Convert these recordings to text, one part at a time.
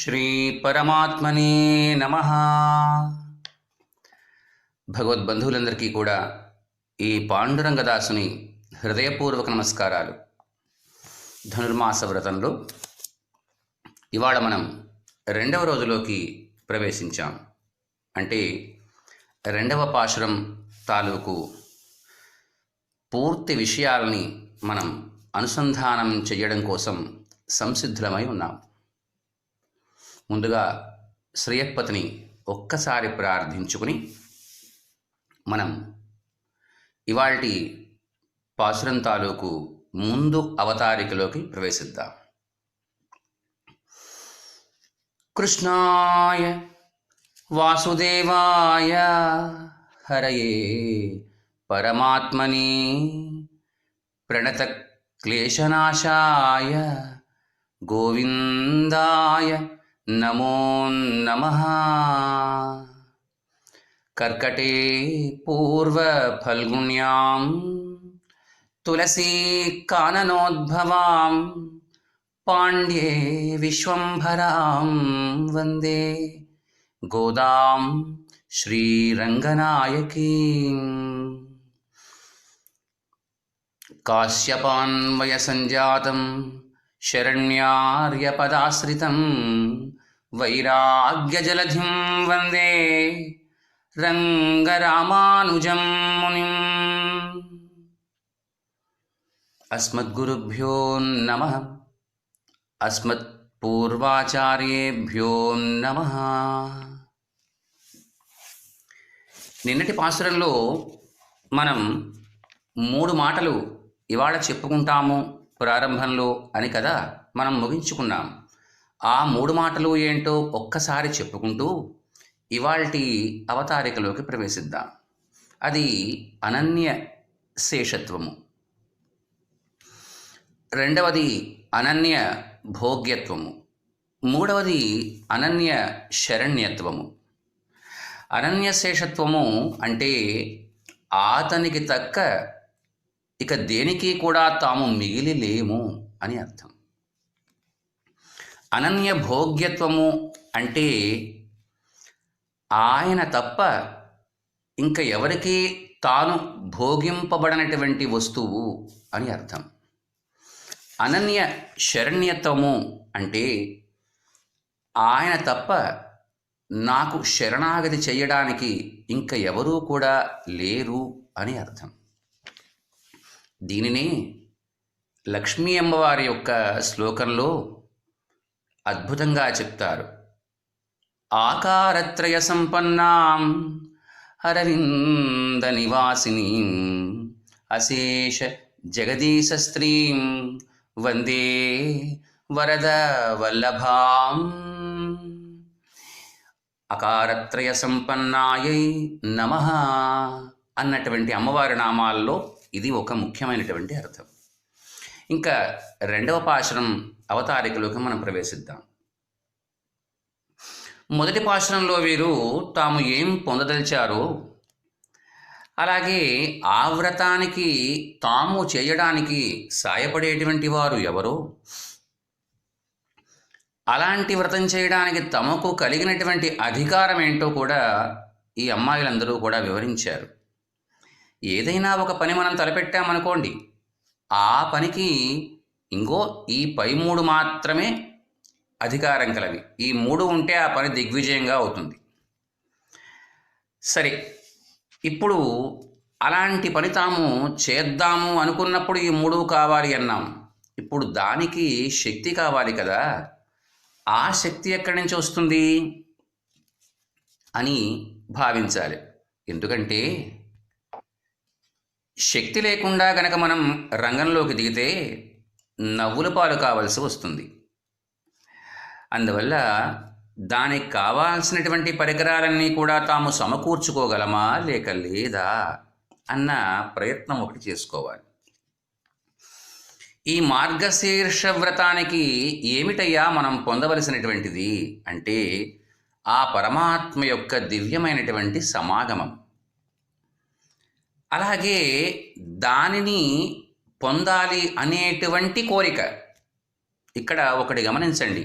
శ్రీ పరమాత్మనే నమః. భగవద్బంధువులందరికీ కూడా ఈ పాండురంగదాసుని హృదయపూర్వక నమస్కారాలు. ధనుర్మాస వ్రతంలో ఇవాళ మనం రెండవ రోజులోకి ప్రవేశించాం. అంటే రెండవ పాశురం తాలూకు పూర్తి విషయాలని మనం అనుసంధానం చేయడం కోసం సంసిద్ధులమై ఉన్నాం. ముందుగా శ్రీయపతిని ఒక్కసారి ప్రార్థించుకుని మనం ఇవాల్టి పాశురం తాలూకు ముందు అవతారికలోకి ప్రవేశిద్దాం. కృష్ణాయ వాసుదేవాయ హరయే పరమాత్మనే ప్రణత క్లేశనాశాయ గోవిందాయ నమో నమః. కర్కటే పూర్వ ఫల్గుణ్యాం తులసీ కాననోద్భవాం పాండ్యే విశ్వంభరాం వందే గోదాం శ్రీరంగనాయకీం. కాశ్యపాన్వయ సంజాతం శరణ్యార్యపదాశ్రితం వైరాగ్యజలధిం వందే రంగరామానుజం మునిం. అస్మద్గురుభ్యో నమః. అస్మత్పూర్వాచార్యేభ్యో నమః. నిన్నటి పాసురంలో మనం 3 మాటలు ఇవాళ చెప్పుకుంటాము ప్రారంభంలో అని కదా మనం ముగించుకున్నాం. ఆ 3 మాటలు ఏంటో ఒక్కసారి చెప్పుకుంటూ ఇవాల్టి అవతారికలోకి ప్రవేశిద్దాం. అది అనన్య శేషత్వము, రెండవది అనన్య భోగ్యత్వము, మూడవది అనన్య శరణ్యత్వము. అనన్య శేషత్వము అంటే అతనికి తక్క ఇక దేనికి కూడా తాము మిగిలి లేము అని అర్థం. అనన్య భోగ్యత్వము అంటే ఆయన తప్ప ఇంక ఎవరికి తాను భోగింపబడనటువంటి వస్తువు అని అర్థం. అనన్య శరణ్యత్వము అంటే ఆయన తప్ప నాకు శరణాగతి చేయడానికి ఇంక ఎవరూ కూడా లేరు అని అర్థం. దీనినే లక్ష్మీ అమ్మవారి యొక్క శ్లోకంలో అద్భుతంగా చెప్తారు. ఆకారత్రయ సంపన్నాం అరవింద నివాసినీం అశేష జగదీశ స్త్రీం వందే వరద వల్లభాం. అకారత్రయ సంపన్నాయై నమః అన్నటువంటి అమ్మవారి నామాల్లో ఇది ఒక ముఖ్యమైనటువంటి అర్థం. ఇంకా రెండవ పాశురం అవతారికలోకి మనం ప్రవేశిద్దాం. మొదటి పాశురంలో వీరు తాము ఏం పొందదలిచారో, అలాగే ఆ వ్రతానికి తాము చేయడానికి సాయపడేటువంటి వారు ఎవరో, అలాంటి వ్రతం చేయడానికి తమకు కలిగినటువంటి అధికారం ఏంటో కూడా ఈ అమ్మాయిలందరూ కూడా వివరించారు. ఏదైనా ఒక పని మనం తలపెట్టామనుకోండి, ఆ పనికి ఇంకో ఈ పై 3 మాత్రమే అధికారం కలవి. ఈ 3 ఉంటే ఆ పని దిగ్విజయంగా అవుతుంది. సరే, ఇప్పుడు అలాంటి పని తాము చేద్దాము అనుకున్నప్పుడు ఈ 3 కావాలి అన్నాం. ఇప్పుడు దానికి శక్తి కావాలి కదా. ఆ శక్తి ఎక్కడి నుంచి వస్తుంది అని భావించాలి. ఎందుకంటే శక్తి లేకుండా గనక మనం రంగంలోకి దిగితే నవ్వుల పాలు కావాల్సి వస్తుంది. అందువల్ల దానికి కావాల్సినటువంటి పరికరాలన్నీ కూడా తాము సమకూర్చుకోగలమా లేక లేదా అన్న ప్రయత్నం ఒకటి చేసుకోవాలి. ఈ మార్గశీర్ష వ్రతానికి ఏమిటయ్యా మనం పొందవలసినటువంటిది అంటే ఆ పరమాత్మ యొక్క దివ్యమైనటువంటి సమాగమం. అలాగే దానిని పొందాలి అనేటువంటి కోరిక. ఇక్కడ ఒకటి గమనించండి,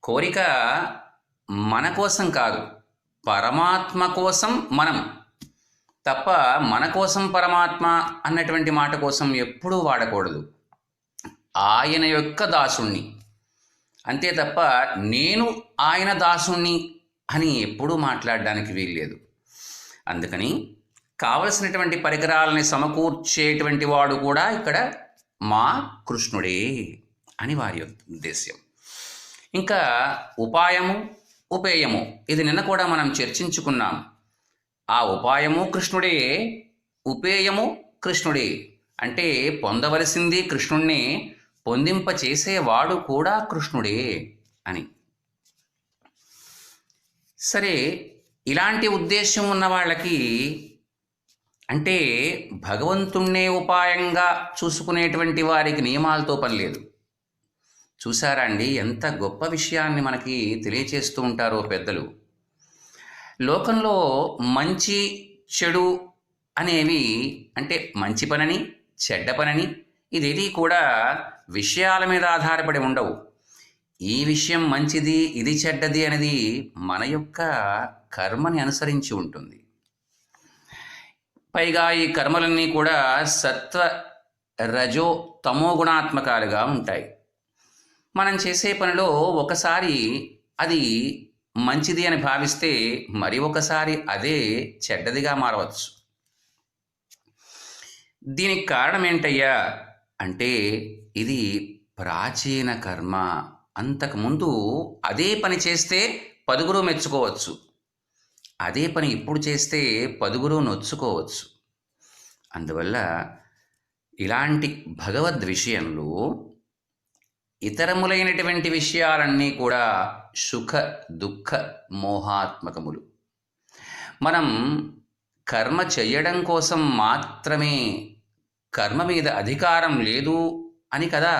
కోరిక మన కోసం కాదు, పరమాత్మ కోసం మనం తప్ప మన కోసం పరమాత్మ అన్నటువంటి మాట కోసం ఎప్పుడూ వాడకూడదు. ఆయన యొక్క దాసుణ్ణి అంతే తప్ప నేను ఆయన దాసుణ్ణి అని ఎప్పుడూ మాట్లాడడానికి వీల్లేదు. అందుకని కావలసినటువంటి పరికరాలని సమకూర్చేటువంటి వాడు కూడా ఇక్కడ మా కృష్ణుడే అని వారి యొక్క ఉద్దేశ్యం. ఇంకా ఉపాయము, ఉపేయము, ఇది నిన్న కూడా మనం చర్చించుకున్నాం. ఆ ఉపాయము కృష్ణుడే, ఉపేయము కృష్ణుడే. అంటే పొందవలసింది కృష్ణుణ్ణి, పొందింపచేసేవాడు కూడా కృష్ణుడే అని. సరే, ఇలాంటి ఉద్దేశం ఉన్న వాళ్ళకి, అంటే భగవంతుణ్ణే ఉపాయంగా చూసుకునేటువంటి వారికి నియమాలతో పని లేదు. చూసారా అండి, ఎంత గొప్ప విషయాన్ని మనకి తెలియచేస్తూ ఉంటారో పెద్దలు. లోకంలో మంచి చెడు అనేవి, అంటే మంచి పనని చెడ్డ పనని ఇదేది కూడా విషయాల మీద ఆధారపడి ఉండవు. ఈ విషయం మంచిది, ఇది చెడ్డది అనేది మన యొక్క కర్మని అనుసరించి ఉంటుంది. పైగా ఈ కర్మలన్నీ కూడా సత్వ, రజో, తమో గుణాత్మకాలుగా ఉంటాయి. మనం చేసే పనిలో ఒకసారి అది మంచిది అని భావిస్తే మరి ఒకసారి అదే చెడ్డదిగా మారవచ్చు. దీనికి కారణం ఏంటయ్యా అంటే, ఇది ప్రాచీన కర్మ. అంతకుముందు అదే పని చేస్తే పదుగురు మెచ్చుకోవచ్చు, అదే పని ఇప్పుడు చేస్తే పదుగురు నొచ్చుకోవచ్చు. అందువల్ల ఇలాంటి భగవద్ విషయంలో ఇతరములైనటువంటి విషయాలన్నీ కూడా సుఖ దుఃఖ మోహాత్మకములు. మనం కర్మ చెయ్యడం కోసం మాత్రమే, కర్మ మీద అధికారం లేదు అని కదా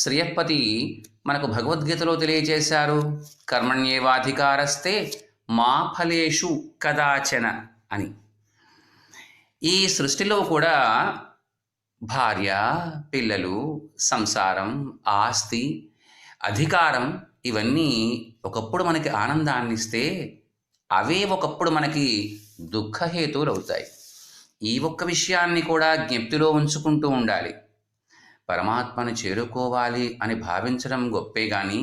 శ్రీయపతి మనకు భగవద్గీతలో తెలియజేశారు. కర్మణ్యేవాధికారస్తే మా ఫలేషు కదాచన అని. ఈ సృష్టిలో కూడా భార్య, పిల్లలు, సంసారం, ఆస్తి, అధికారం ఇవన్నీ ఒకప్పుడు మనకి ఆనందాన్ని ఇస్తే అవే ఒకప్పుడు మనకి దుఃఖహేతువులు అవుతాయి. ఈ ఒక్క విషయాన్ని కూడా జ్ఞప్తిలో ఉంచుకుంటూ ఉండాలి. పరమాత్మను చేరుకోవాలి అని భావించడం గొప్పే కానీ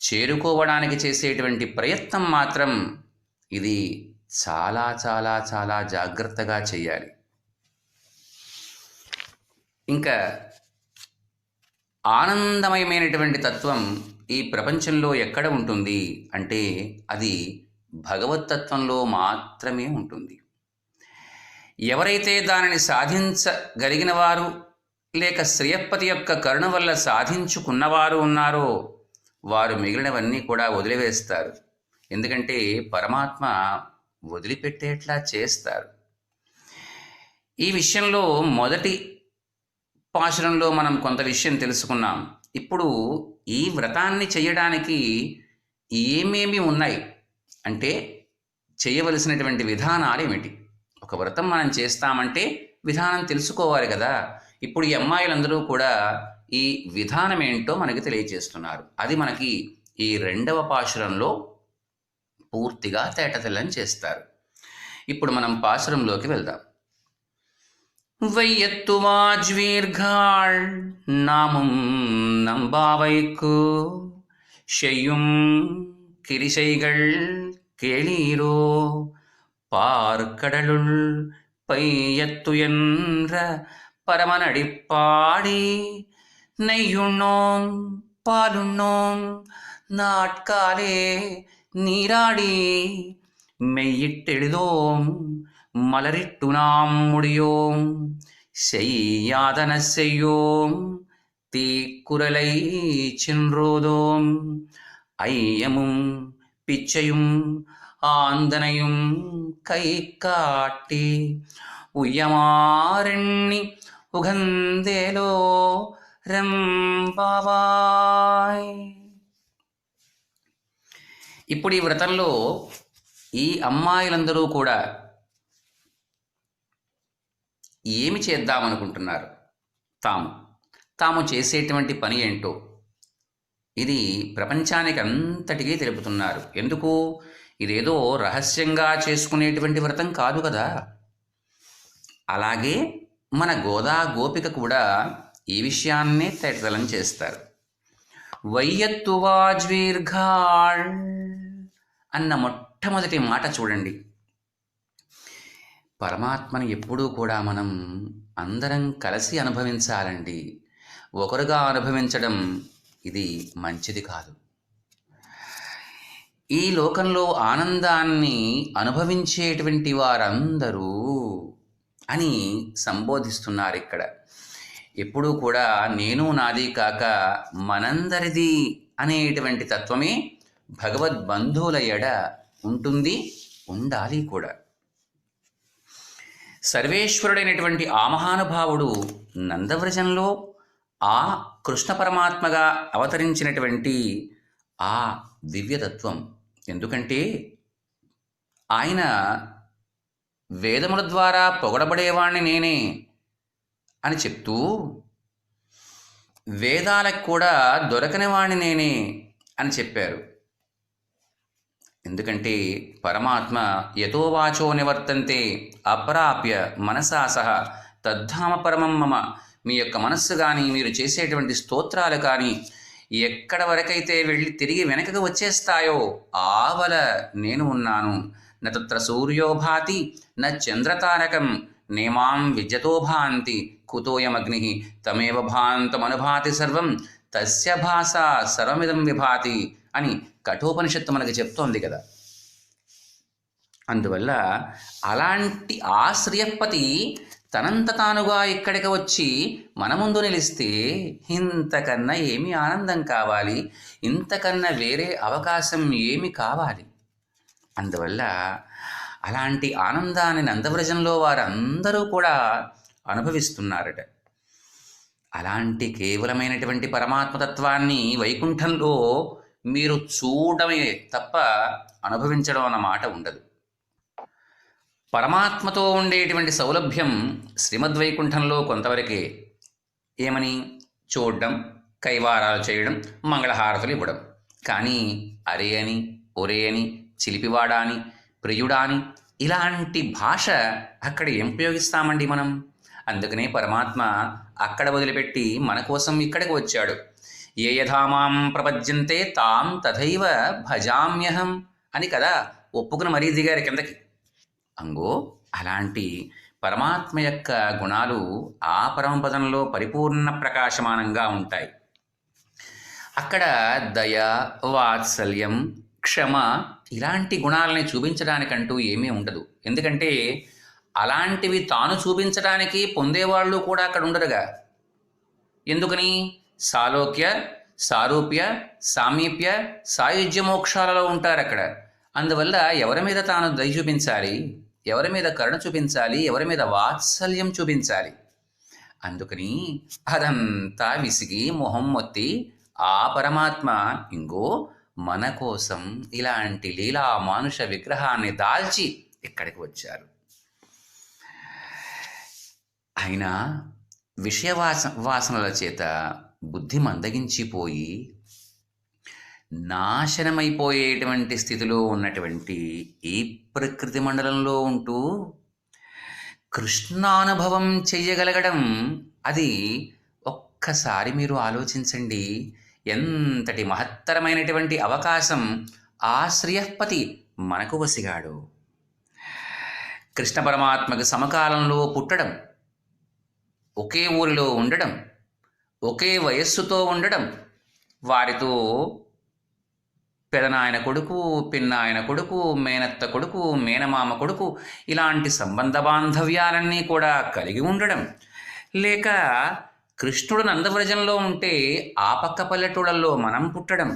చేరుకోవడానికి చేసేటువంటి ప్రయత్నం మాత్రం ఇది చాలా చాలా చాలా జాగ్రత్తగా చేయాలి. ఇంకా ఆనందమయమైనటువంటి తత్వం ఈ ప్రపంచంలో ఎక్కడ ఉంటుంది అంటే అది భగవత్తత్వంలో మాత్రమే ఉంటుంది. ఎవరైతే దానిని సాధించగలిగిన వారు, లేక శ్రీయపతి యొక్క కరుణ వల్ల సాధించుకున్నవారు ఉన్నారో వారు మిగిలినవన్నీ కూడా వదిలివేస్తారు. ఎందుకంటే పరమాత్మ వదిలిపెట్టేట్లా చేస్తారు. ఈ విషయంలో మొదటి పాశురంలో మనం కొంత విషయం తెలుసుకున్నాం. ఇప్పుడు ఈ వ్రతాన్ని చేయడానికి ఏమేమి ఉన్నాయి అంటే చేయవలసినటువంటి విధానాలు ఏమిటి? ఒక వ్రతం మనం చేస్తామంటే విధానం తెలుసుకోవాలి కదా. ఇప్పుడు ఈ అమ్మాయిలందరూ కూడా ఈ విధానం ఏంటో మనకి తెలియజేస్తున్నారు. అది మనకి ఈ 2వ పాశురంలో పూర్తిగా తేటతెల్లని చేస్తారు. ఇప్పుడు మనం పాశురంలోకి వెళ్దాం. வையத்துவாஜ்வீர்காள் நாமும் நம்பாவைக்கு செய்யும் கிரிசைகள் கேளீரோ பார்க்கடலுள் பையத்துயன்ற பரமனடிப்பாடி நெய்யுண்ணோம் பாலுண்ணோம் நாட்காலே நீராடி மெய்யிட்டெழுதோம் மலரிட்டு நாம் முடியோம் செய்யாதன செய்யோம் தீக்குறளை சென்றோதோம் ஐயமும் பிச்சையும் ஆந்தனையும் கை காட்டி உய்யமாரெண்ணி உகந்தேலோ రంబావాయ్. ఇప్పుడు ఈ వ్రతంలో ఈ అమ్మాయిలందరూ కూడా ఏమి చేద్దామనుకుంటున్నారు, తాము చేసేటువంటి పని ఏంటో ఇది ప్రపంచానికి అంతటికీ తెలుపుతున్నారు. ఎందుకు? ఇదేదో రహస్యంగా చేసుకునేటువంటి వ్రతం కాదు కదా. అలాగే మన గోదా గోపిక కూడా ఈ విషయాన్నే తేటతెల్లం చేస్తారు. వయ్యత్తు వాజ్వీర్ఘాళ్ అన్న మొట్టమొదటి మాట చూడండి. పరమాత్మని ఎప్పుడూ కూడా మనం అందరం కలిసి అనుభవించాలండి. ఒకరుగా అనుభవించడం ఇది మంచిది కాదు. ఈ లోకంలో ఆనందాన్ని అనుభవించేటువంటి వారందరూ అని సంబోధిస్తున్నారు ఇక్కడ. ఎప్పుడూ కూడా నేను నాది కాక మనందరిది అనేటువంటి తత్వమే భగవద్బంధువుల ఎడ ఉంటుంది, ఉండాలి కూడా. సర్వేశ్వరుడైనటువంటి ఆ మహానుభావుడు నందవ్రజంలో ఆ కృష్ణ పరమాత్మగా అవతరించినటువంటి ఆ దివ్యతత్వం. ఎందుకంటే ఆయన వేదముల ద్వారా పొగడబడేవాణ్ణి నేనే అని చెప్తూ, వేదాలకు కూడా దొరకని వాణ్ణి నేనే అని చెప్పారు. ఎందుకంటే పరమాత్మ యతో వాచో నివర్తంతే అప్రాప్య మనసా సహ తద్ధామ పరమం మమ. మీ యొక్క మనస్సు కానీ మీరు చేసేటువంటి స్తోత్రాలు కానీ ఎక్కడ వరకైతే వెళ్ళి తిరిగి వెనకకు వచ్చేస్తాయో ఆవల నేను ఉన్నాను. నత్ర సూర్యో భాతి న చంద్రతారకం నేమాం విద్యతో భాంతి కుతోయమగ్ని తమేవ భాంతమనుభాతి సర్వం తస్య భాష సర్వమిదం విభాతి అని కఠోపనిషత్తు మనకి చెప్తోంది కదా. అందువల్ల అలాంటి ఆ శ్రియపతి తనంత తానుగా ఇక్కడికి వచ్చి మన ముందు నిలిస్తే ఇంతకన్నా ఏమి ఆనందం కావాలి? ఇంతకన్నా వేరే అవకాశం ఏమి కావాలి? అందువల్ల అలాంటి ఆనందాన్ని నందవ్రజంలో వారందరూ కూడా అనుభవిస్తున్నారట. అలాంటి కేవలమైనటువంటి పరమాత్మతత్వాన్ని వైకుంఠంలో మీరు చూడమే తప్ప అనుభవించడం అన్న మాట ఉండదు. పరమాత్మతో ఉండేటువంటి సౌలభ్యం శ్రీమద్వైకుంఠంలో కొంతవరకే. ఏమని? చూడడం, కైవారాలు చేయడం, మంగళహారతులు ఇవ్వడం. కానీ అరే అని, ఒరే అని, చిలిపివాడా అని, ప్రియుడా అని ఇలాంటి భాష అక్కడ ఏం ఉపయోగిస్తామండి మనం? అందుకనే పరమాత్మ అక్కడ వదిలిపెట్టి మన కోసం ఇక్కడికి వచ్చాడు. ఏ యథామాం ప్రపద్యంతే తాం తథైవ భజామ్యహం అని కదా ఒప్పుకుని మరీ దిగారు కిందకి. అంగో అలాంటి పరమాత్మ యొక్క గుణాలు ఆ పరమపదంలో పరిపూర్ణ ప్రకాశమానంగా ఉంటాయి. అక్కడ దయ, వాత్సల్యం, క్షమ ఇలాంటి గుణాలని చూపించడానికంటూ ఏమీ ఉండదు. ఎందుకంటే అలాంటివి తాను చూపించడానికి పొందేవాళ్ళు కూడా అక్కడ ఉండరుగా. ఎందుకని? సాలోక్య, సారూప్య, సామీప్య, సాయుజ్య మోక్షాలలో ఉంటారు అక్కడ. అందువల్ల ఎవరి మీద తాను దయ చూపించాలి, ఎవరి మీద కరుణ చూపించాలి, ఎవరి మీద వాత్సల్యం చూపించాలి. అందుకని అదంతా విసిగి మొహం మొత్తి ఆ పరమాత్మ ఇంగో మన కోసం ఇలాంటి లీలా మానుష విగ్రహాన్ని దాల్చి ఇక్కడికి వచ్చారు. ఆయన వాసనల చేత బుద్ధి మందగించిపోయి నాశనమైపోయేటువంటి స్థితిలో ఉన్నటువంటి ఈ ప్రకృతి మండలంలో ఉంటూ కృష్ణానుభవం చెయ్యగలగడం, అది ఒక్కసారి మీరు ఆలోచించండి. ఎంతటి మహత్తరమైనటువంటి అవకాశం ఆ శ్రియపతి మనకు వసిగాడు. కృష్ణ పరమాత్మకు సమకాలంలో పుట్టడం, ఒకే ఊరిలో ఉండడం, ఒకే వయస్సుతో ఉండడం, వారితో పెదనాయన కొడుకు, పిన్నాయన కొడుకు, మేనత్త కొడుకు, మేనమామ కొడుకు ఇలాంటి సంబంధ బాంధవ్యాలన్నీ కూడా కలిగి ఉండడం, లేక కృష్ణుడు నందవ్రజంలో ఉంటే ఆ పక్క పల్లెటూళ్ళల్లో మనం పుట్టడం,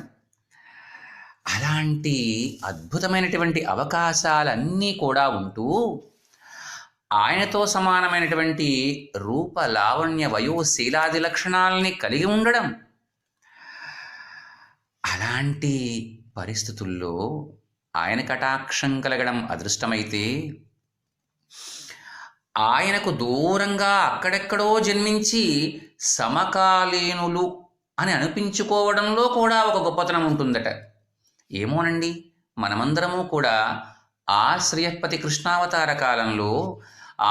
అలాంటి అద్భుతమైనటువంటి అవకాశాలన్నీ కూడా ఉంటూ ఆయనతో సమానమైనటువంటి రూప, లావణ్య, వయోశీలాది లక్షణాలని కలిగి ఉండడం, అలాంటి పరిస్థితుల్లో ఆయన కటాక్షం కలగడం అదృష్టమైతే, ఆయనకు దూరంగా అక్కడెక్కడో జన్మించి సమకాలీనులు అని అనిపించుకోవడంలో కూడా ఒక గొప్పతనం ఉంటుందట. ఏమోనండి, మనమందరము కూడా ఆ శ్రీయపతి కృష్ణావతార కాలంలో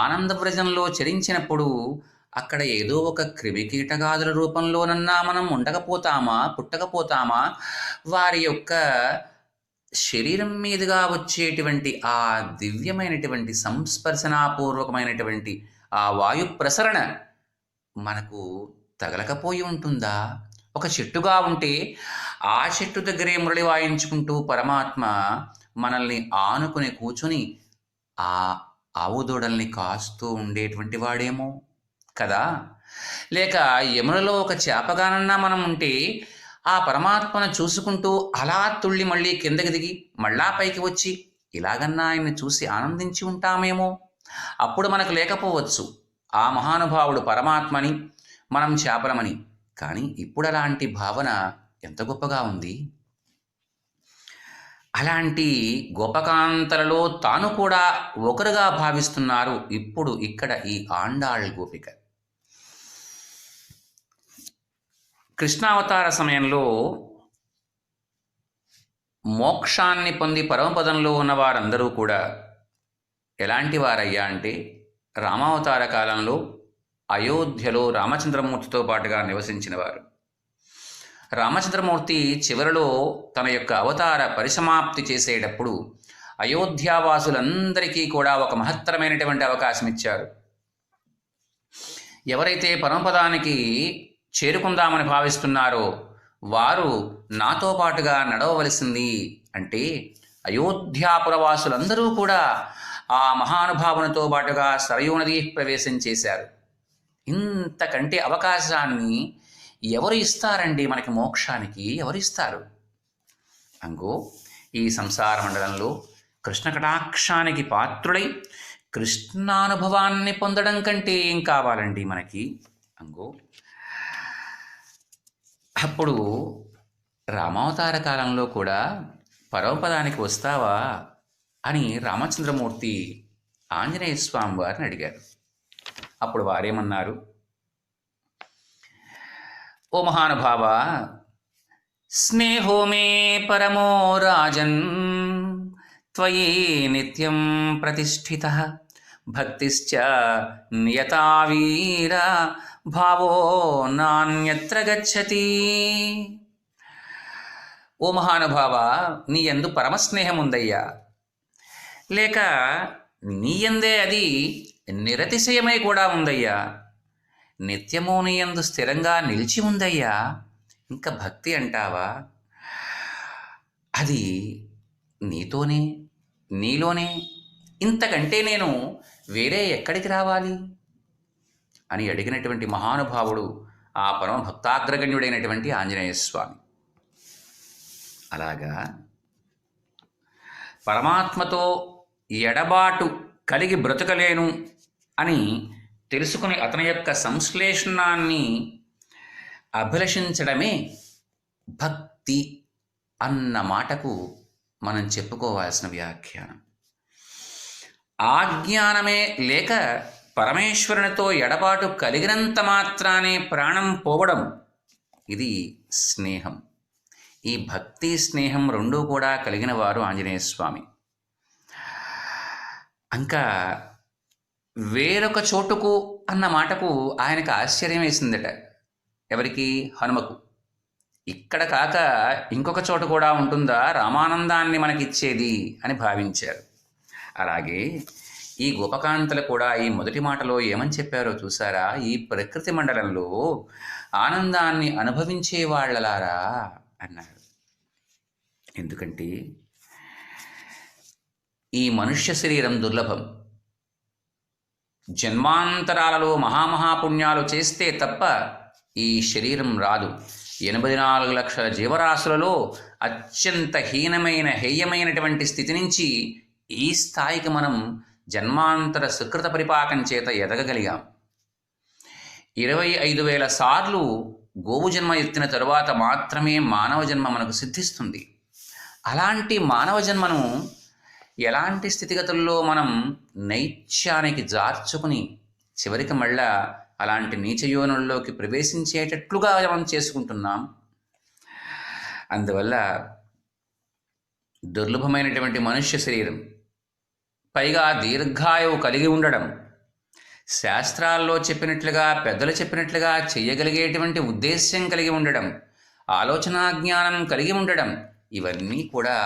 ఆనందవ్రజంలో చరించినప్పుడు అక్కడ ఏదో ఒక క్రిమికీటగాదుల రూపంలోనన్నా మనం ఉండకపోతామా, పుట్టకపోతామా? వారి యొక్క శరీరం మీదుగా వచ్చేటువంటి ఆ దివ్యమైనటువంటి సంస్పర్శనాపూర్వకమైనటువంటి ఆ వాయు ప్రసరణ మనకు తగలకపోయి ఉంటుందా? ఒక చెట్టుగా ఉంటే ఆ చెట్టు దగ్గరే మురళి వాయించుకుంటూ పరమాత్మ మనల్ని ఆనుకుని కూర్చుని ఆ ఆవు దూడల్ని కాస్తూ ఉండేటువంటి వాడేమో కదా? లేక యమునలో ఒక చేపగానన్నా మనం ఉంటే ఆ పరమాత్మను చూసుకుంటూ అలా తుళ్ళి మళ్ళీ కిందకి దిగి మళ్ళా పైకి వచ్చి ఇలాగన్నా ఆయన్ని చూసి ఆనందించి ఉంటామేమో. అప్పుడు మనకు లేకపోవచ్చు ఆ మహానుభావుడు పరమాత్మని, మనం చేపలమని. కానీ ఇప్పుడు అలాంటి భావన ఎంత గొప్పగా ఉంది. అలాంటి గోపకాంతలలో తాను కూడా ఒకరుగా భావిస్తున్నారు ఇప్పుడు ఇక్కడ ఈ ఆండాళ్ గోపిక. కృష్ణావతార సమయంలో మోక్షాన్ని పొంది పరమపదంలో ఉన్న వారందరూ కూడా ఎలాంటి వారయ్యా అంటే, రామావతార కాలంలో అయోధ్యలో రామచంద్రమూర్తితో పాటుగా నివసించిన వారు. రామచంద్రమూర్తి చివరిలో తన యొక్క అవతార పరిసమాప్తి చేసేటప్పుడు అయోధ్యావాసులందరికీ కూడా ఒక మహత్తరమైనటువంటి అవకాశం ఇచ్చారు. ఎవరైతే పరమపదానికి చేరుకుందామని భావిస్తున్నారో వారు నాతో పాటుగా నడవవలసింది అంటే అయోధ్యాపురవాసులందరూ కూడా ఆ మహానుభావునితో పాటుగా సరయూ నదీ ప్రవేశం చేశారు. ఇంతకంటే అవకాశాన్ని ఎవరు ఇస్తారండి మనకి? మోక్షానికి ఎవరు ఇస్తారు? అంగో ఈ సంసార మండలంలో కృష్ణ కటాక్షానికి పాత్రుడై కృష్ణానుభవాన్ని పొందడం కంటే ఏం కావాలండి మనకి? అంగో అప్పుడు రామావతార కాలంలో కూడా పరమపదానికి వస్తావా అని రామచంద్రమూర్తి ఆంజనేయ స్వామి వారిని అడిగారు. అప్పుడు వారేమన్నారు? ఓ మహానుభావ, స్నేహో మే పరమో రాజన్ త్వయి నిత్యం ప్రతిష్ఠితః భక్తిశ్చ నియతా వీర భావో నాన్యత్ర గచ్చతి. ఓ మహానుభావ, నీ యందు పరమస్నేహం ఉందయ్యా, లేక నీ యందే అది నిరతిశయమై కూడా ఉందయ్యా, నిత్యము నీ యందు స్థిరంగా నిలిచి ఉందయ్యా. ఇంకా భక్తి అంటావా? అది నీతోనే, నీలోనే. ఇంతకంటే నేను వేరే ఎక్కడికి రావాలి అని అడిగినటువంటి మహానుభావుడు ఆ పరమ భక్తాగ్రగణ్యుడైనటువంటి ఆంజనేయ స్వామి. అలాగా పరమాత్మతో ఎడబాటు కలిగి బ్రతకలేను అని తెలుసుకుని అతని యొక్క సంశ్లేషణాన్ని అభిలషించడమే భక్తి అన్న మాటకు మనం చెప్పుకోవాల్సిన వ్యాఖ్యానం. ఆ జ్ఞానమే లేక పరమేశ్వరునితో ఎడబాటు కలిగినంత మాత్రానే ప్రాణం పోవడం, ఇది స్నేహం. ఈ భక్తి స్నేహం రెండూ కూడా కలిగిన వారు ఆంజనేయ స్వామి. ఇంకా వేరొక చోటుకు అన్న మాటకు ఆయనకు ఆశ్చర్యం వేసిందట. ఎవరికి? హనుమకు. ఇక్కడ కాక ఇంకొక చోటు కూడా ఉంటుందా రామానందాన్ని మనకిచ్చేది అని భావించారు. అలాగే ఈ గోపకాంతలు కూడా ఈ మొదటి మాటలో ఏమని చెప్పారో చూసారా? ఈ ప్రకృతి మండలంలో ఆనందాన్ని అనుభవించే వాళ్ళలారా అన్నారు. ఎందుకంటే ఈ మనుష్య శరీరం దుర్లభం. జన్మాంతరాలలో మహామహాపుణ్యాలు చేస్తే తప్ప ఈ శరీరం రాదు. 84 లక్షల జీవరాశులలో అత్యంత హీనమైన హేయమైనటువంటి స్థితి నుంచి ఈ స్థాయికి మనం జన్మాంతర సుకృత పరిపాకం చేత ఎదగగలిగాం. 25,000 సార్లు గోవు జన్మ ఎత్తిన తరువాత మాత్రమే మానవ జన్మ మనకు సిద్ధిస్తుంది. అలాంటి మానవ జన్మను ఎలాంటి స్థితిగతుల్లో మనం నైత్యానికి జార్చుకుని చివరికి మళ్ళా అలాంటి నీచయోనుల్లోకి ప్రవేశించేటట్లుగా మనం చేసుకుంటున్నాం. అందువల్ల దుర్లభమైనటువంటి మనుష్య శరీరం, పైగా దీర్ఘాయువు కలిగి ఉండడం, శాస్త్రాల్లో చెప్పినట్లుగా పెద్దలు చెప్పినట్లుగా చేయగలిగేటువంటి ఉద్దేశ్యం కలిగి ఉండడం, ఆలోచనా జ్ఞానం కలిగి ఉండడం, ఇవన్నీ కూడా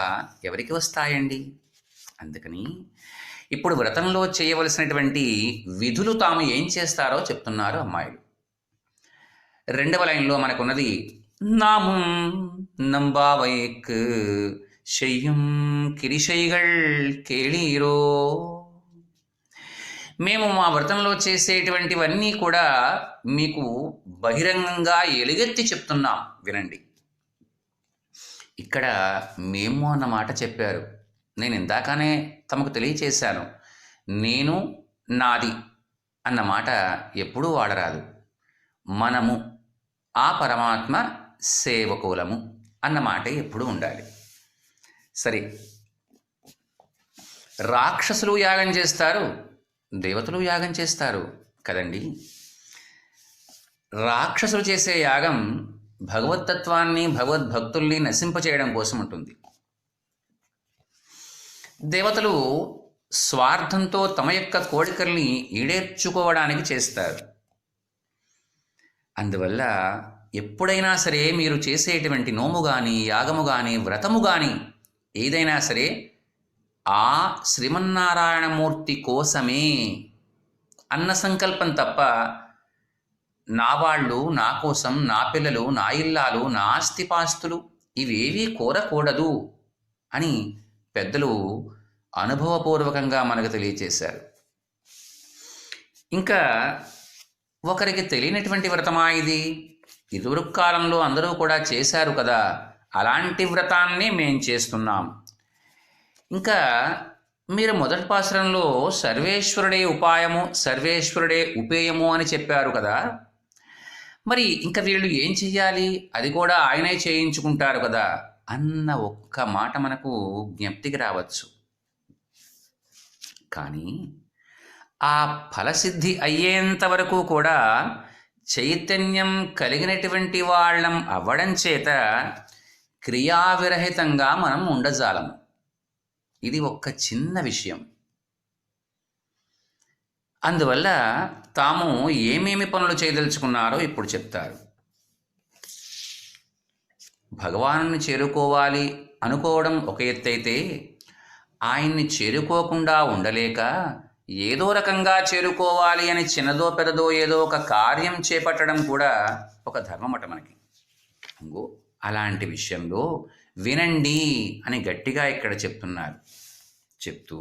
ఎవరికి వస్తాయండి? అందుకని ఇప్పుడు వ్రతంలో చేయవలసినటువంటి విధులు తాము ఏం చేస్తారో చెప్తున్నారు అమ్మాయిలు. 2వ లైన్లో మనకున్నది నాముం నంబావైక్ షెయ్యం కిరిషైగళ్ కేళీరో. మేము మా వ్రతంలో చేసేటువంటివన్నీ కూడా మీకు బహిరంగంగా ఎలుగెత్తి చెప్తున్నాం, వినండి. ఇక్కడ మేము అన్న మాట చెప్పారు. నేను ఇందాకనే తమకు తెలియచేశాను, నేను నాది అన్న మాట ఎప్పుడూ వాడరాదు. మనము ఆ పరమాత్మ సేవకులము అన్న మాట ఎప్పుడూ ఉండాలి. సరే, రాక్షసులు యాగం చేస్తారు, దేవతలు యాగం చేస్తారు కదండి. రాక్షసులు చేసే యాగం భగవత్తత్వాన్ని భగవద్భక్తుల్ని నశింపచేయడం కోసం ఉంటుంది. దేవతలు స్వార్థంతో తమ యొక్క కోరికల్ని ఈడేర్చుకోవడానికి చేస్తారు. అందువల్ల ఎప్పుడైనా సరే మీరు చేసేటువంటి నోము కానీ, యాగము కానీ, వ్రతము కానీ ఏదైనా సరే ఆ శ్రీమన్నారాయణమూర్తి కోసమే అన్న సంకల్పం తప్ప నా వాళ్ళు, నా కోసం, నా పిల్లలు, నా ఇల్లాలు, నా ఆస్తిపాస్తులు ఇవేవీ కోరకూడదు అని పెద్దలు అనుభవపూర్వకంగా మనకు తెలియచేశారు. ఇంకా ఒకరికి తెలియనటువంటి వ్రతమా ఇది? ఇదివరకు కాలంలో అందరూ కూడా చేశారు కదా, అలాంటి వ్రతాన్ని మేం చేస్తున్నాం. ఇంకా మీరు మొదటి పాసురంలో సర్వేశ్వరుడే ఉపాయము, సర్వేశ్వరుడే ఉపేయము అని చెప్పారు కదా, మరి ఇంకా వీళ్ళు ఏం చెయ్యాలి? అది కూడా ఆయనే చేయించుకుంటారు కదా అన్న ఒక్క మాట మనకు జ్ఞప్తికి రావచ్చు. కానీ ఆ ఫలసిద్ధి అయ్యేంత వరకు కూడా చైతన్యం కలిగినటువంటి వాళ్ళం అవ్వడం చేత క్రియావిరహితంగా మనం ఉండజాలము. ఇది ఒక్క చిన్న విషయం. అందువల్ల తాము ఏమేమి పనులు చేయదలుచుకున్నారో ఇప్పుడు చెప్తారు. భగవానుని చేరుకోవాలి అనుకోవడం ఒక ఎత్తైతే, ఆయన్ని చేరుకోకుండా ఉండలేక ఏదో రకంగా చేరుకోవాలి అని చిన్నదో పెద్దదో ఏదో ఒక కార్యం చేపట్టడం కూడా ఒక ధర్మమట మనకి. ఇంకో అలాంటి విషయంలో వినండి అని గట్టిగా ఇక్కడ చెప్తున్నారు. చెప్తూ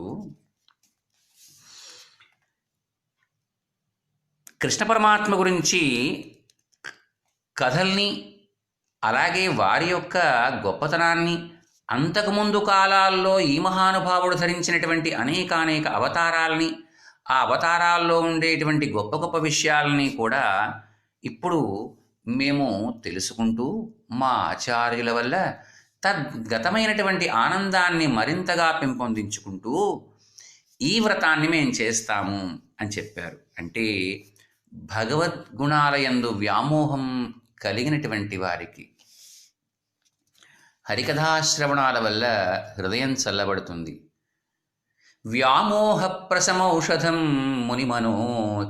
కృష్ణ పరమాత్మ గురించి కథల్ని, అలాగే వారి యొక్క గొప్పతనాన్ని, అంతకుముందు కాలాల్లో ఈ మహానుభావుడు ధరించినటువంటి అనేక అవతారాల్ని, ఆ అవతారాల్లో ఉండేటువంటి గొప్ప గొప్ప విషయాలని కూడా ఇప్పుడు మేము తెలుసుకుంటూ మా ఆచార్యుల వల్ల తద్గతమైనటువంటి ఆనందాన్ని మరింతగా పెంపొందించుకుంటూ ఈ వ్రతాన్ని మేము చేస్తాము అని చెప్పారు. అంటే భగవద్గుణాలయందు వ్యామోహం కలిగినటువంటి వారికి హరికథాశ్రవణాల వల్ల హృదయం చల్లబడుతుంది. వ్యామోహ ప్రశమౌషధం మునిమనో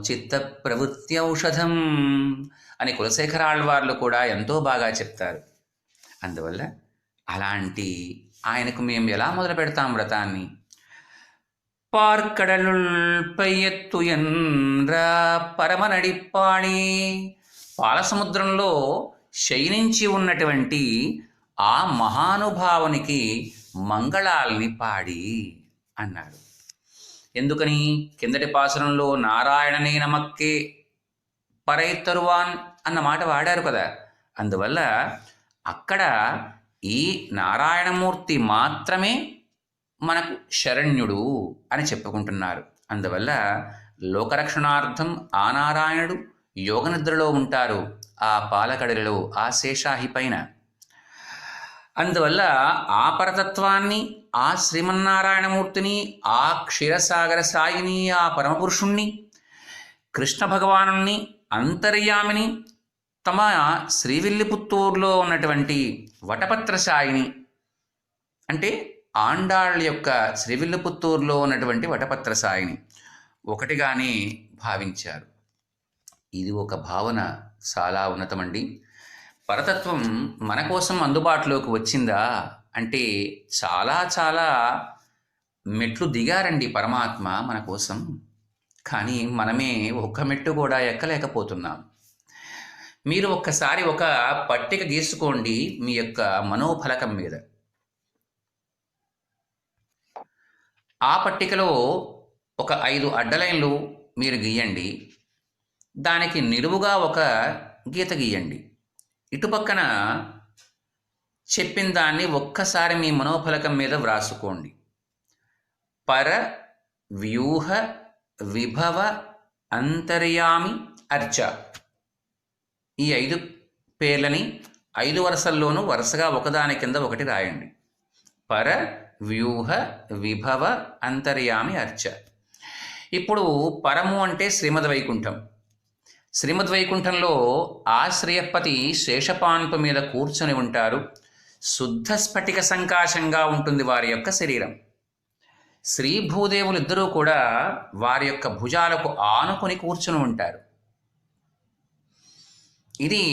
చిత్త ప్రవృత్తి ఔషధం అని కులశేఖరాళ్వార్లు కూడా ఎంతో బాగా చెప్తారు. అందువల్ల అలాంటి ఆయనకు మేము ఎలా మొదలు పెడతాం వ్రతాన్ని? పార్కడలుల్ పైయత్తు ఎన్రా పరమనడిప్పాణి, పాలసముద్రంలో శయనించి ఉన్నటువంటి ఆ మహానుభావునికి మంగళాల్ని పాడి అన్నాడు. ఎందుకని? కిందటి పాసురంలో నారాయణనే నమక్కే పరై తరువాన్ అన్న మాట వాడారు కదా. అందువల్ల అక్కడ ఈ నారాయణమూర్తి మాత్రమే మనకు శరణ్యుడు అని చెప్పుకుంటున్నారు. అందువల్ల లోకరక్షణార్థం ఆ నారాయణుడు యోగనిద్రలో ఉంటారు, ఆ పాలకడలిలో, ఆ శేషాహి పైన. అందువల్ల ఆ పరతత్వాన్ని, ఆ శ్రీమన్నారాయణమూర్తిని, ఆ క్షీరసాగర సాయిని, ఆ పరమపురుషుణ్ణి, కృష్ణ భగవానుణ్ణి అంతర్యామిని, తమ శ్రీవిల్లిపుత్తూరులో ఉన్నటువంటి వటపత్రశాయిని, అంటే ఆండాళ్ళ యొక్క శ్రీవిల్లిపుత్తూరులో ఉన్నటువంటి వటపత్రశాయిని ఒకటిగానే భావించారు. ఇది ఒక భావన చాలా ఉన్నతమండి. పరతత్వం మన కోసం అందుబాటులోకి వచ్చిందా అంటే చాలా చాలా మెట్లు దిగారండి పరమాత్మ మన కోసం. కానీ మనమే ఒక్క మెట్టు కూడా ఎక్కలేకపోతున్నాం. మీరు ఒక్కసారి ఒక పట్టిక గీసుకోండి మీ యొక్క మనోఫలకం మీద. ఆ పట్టికలో ఒక 5 అడ్డలైన్లు మీరు గీయండి. దానికి నిలువుగా ఒక గీత గీయండి. ఇటుపక్కన చెప్పిన దాన్ని ఒక్కసారి మీ మనోఫలకం మీద వ్రాసుకోండి. పర, వ్యూహ, విభవ, అంతర్యామి, అర్చ. ఈ 5 పేర్లని 5 వరుసల్లోనూ వరుసగా ఒకదాని కింద ఒకటి రాయండి. పర, వ్యూహ, విభవ, అంతర్యామి, అర్చ. ఇప్పుడు పరము అంటే శ్రీమద్వైకుంఠం. శ్రీమద్వైకుంఠంలో ఆ శ్రీయపతి శేషపాన్పు మీద కూర్చొని ఉంటారు. శుద్ధ స్ఫటిక సంకాశంగా ఉంటుంది వారి యొక్క శరీరం. శ్రీ భూదేవులు ఇద్దరూ కూడా వారి యొక్క భుజాలకు ఆనుకొని కూర్చుని ఉంటారు. ఇది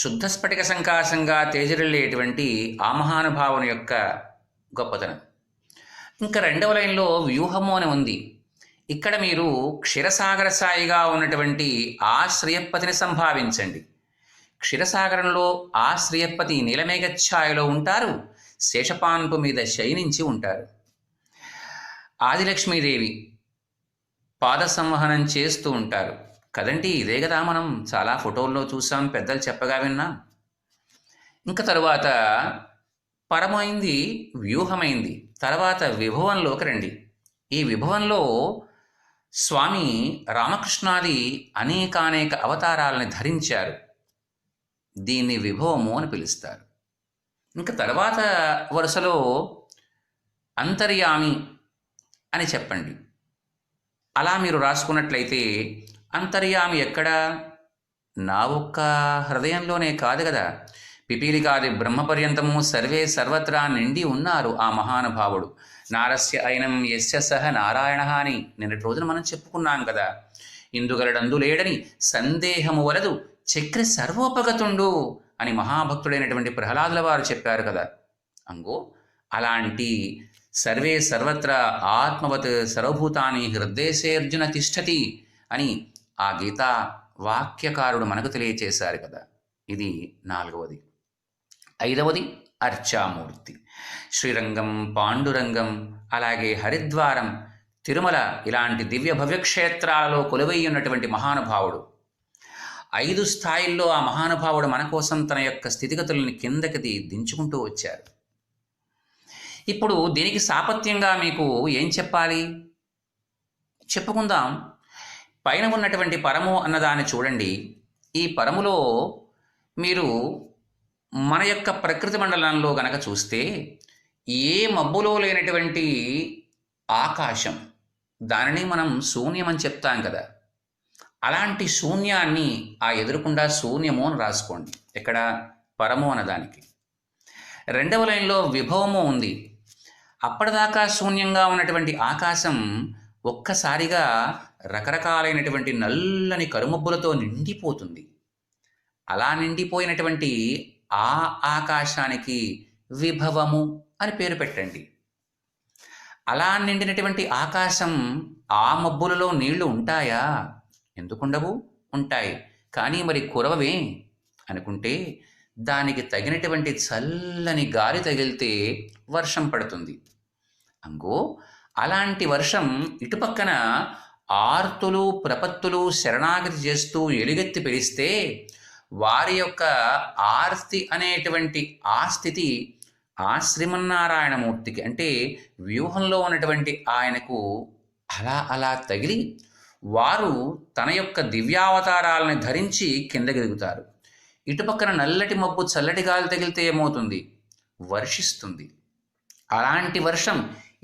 శుద్ధ స్ఫటిక సంకాశంగా తేజరిల్లేటువంటి ఆ మహానుభావుని యొక్క గొప్పతనం. ఇంకా 2వ లైన్లో వ్యూహము అని ఉంది. ఇక్కడ మీరు క్షీరసాగర సాయిగా ఉన్నటువంటి ఆ శ్రీయపతిని సంభావించండి. క్షీరసాగరంలో ఆ శ్రీయపతి నీలమేఘఛాయలో ఉంటారు, శేషపాన్పు మీద శయనించి ఉంటారు. ఆదిలక్ష్మీదేవి పాద సంవహనం చేస్తూ ఉంటారు కదండి. ఇదే కదా మనం చాలా ఫోటోల్లో చూసాం, పెద్దలు చెప్పగా విన్నాం. ఇంకా తరువాత పరమైంది, వ్యూహమైంది. తర్వాత విభవంలోకి రండి. ఈ విభవంలో స్వామి రామకృష్ణాది అనేకానేక అవతారాలని ధరించారు. దీన్ని విభవము అని పిలుస్తారు. ఇంకా తర్వాత వరుసలో అంతర్యామి అని చెప్పండి. అలా మీరు రాసుకున్నట్లయితే అంతర్యామి ఎక్కడ? నా ఒక్క హృదయంలోనే కాదు కదా, పిపీలికాది బ్రహ్మపర్యంతము సర్వే సర్వత్రా నిండి ఉన్నారు ఆ మహానుభావుడు. నారస్య అయినం యస్య సహ నారాయణ అని నిన్నటి రోజున మనం చెప్పుకున్నాం కదా. ఇందుగలడందు లేడని సందేహము వలదు చక్ర సర్వోపగతుండు అని మహాభక్తుడైనటువంటి ప్రహ్లాదుల వారు చెప్పారు కదా. అంగో అలాంటి సర్వే సర్వత్రా ఆత్మవత్ సర్వభూతాని హృదయసేర్జున తిష్టతి అని ఆ గీతా వాక్యకారుడు మనకు తెలియచేశారు కదా. ఇది 4వది. 5వది అర్చామూర్తి. శ్రీరంగం, పాండురంగం, అలాగే హరిద్వారం, తిరుమల ఇలాంటి దివ్య భవ్యక్షేత్రాలలో కొలువై ఉన్నటువంటి మహానుభావుడు. 5 స్థాయిల్లో ఆ మహానుభావుడు మన కోసం తన యొక్క స్థితిగతులను కిందకి దించుకుంటూ వచ్చారు. ఇప్పుడు దీనికి సాపత్యంగా మీకు ఏం చెప్పాలి చెప్పుకుందాం. పైన ఉన్నటువంటి పరము అన్నదాన్ని చూడండి. ఈ పరములో మీరు మన యొక్క ప్రకృతి మండలంలో గనక చూస్తే ఏ మబ్బులో లేనటువంటి ఆకాశం, దానిని మనం శూన్యం అని చెప్తాం కదా. అలాంటి శూన్యాన్ని ఆ ఎదురుకుండా శూన్యము అని రాసుకోండి. ఇక్కడ పరము అన్నదానికి. 2వ లైన్లో విభవము ఉంది. అప్పటిదాకా శూన్యంగా ఉన్నటువంటి ఆకాశం ఒక్కసారిగా రకరకాలైనటువంటి నల్లని కరుమబ్బులతో నిండిపోతుంది. అలా నిండిపోయినటువంటి ఆ ఆకాశానికి విభవము అని పేరు పెట్టండి. అలా నిండినటువంటి ఆకాశం, ఆ మబ్బులలో నీళ్లు ఉంటాయా? ఎందుకుండవు? ఉంటాయి. కానీ మరి కురవవే అనుకుంటే దానికి తగినటువంటి చల్లని గాలి తగిలితే వర్షం పడుతుంది. అంగో అలాంటి వర్షం ఇటుపక్కన ఆర్తులు ప్రపత్తులు శరణాగతి చేస్తూ ఎలుగెత్తి పిలిస్తే వారి యొక్క ఆర్తి అనేటువంటి ఆ స్థితి ఆ శ్రీమన్నారాయణమూర్తికి, అంటే వ్యూహంలో ఉన్నటువంటి ఆయనకు అలా అలా తగిలి వారు తన యొక్క దివ్యావతారాలను ధరించి కిందకి దిగుతారు. ఇటుపక్కన నల్లటి మబ్బు చల్లటి గాలి తగిలితే ఏమవుతుంది? వర్షిస్తుంది. అలాంటి వర్షం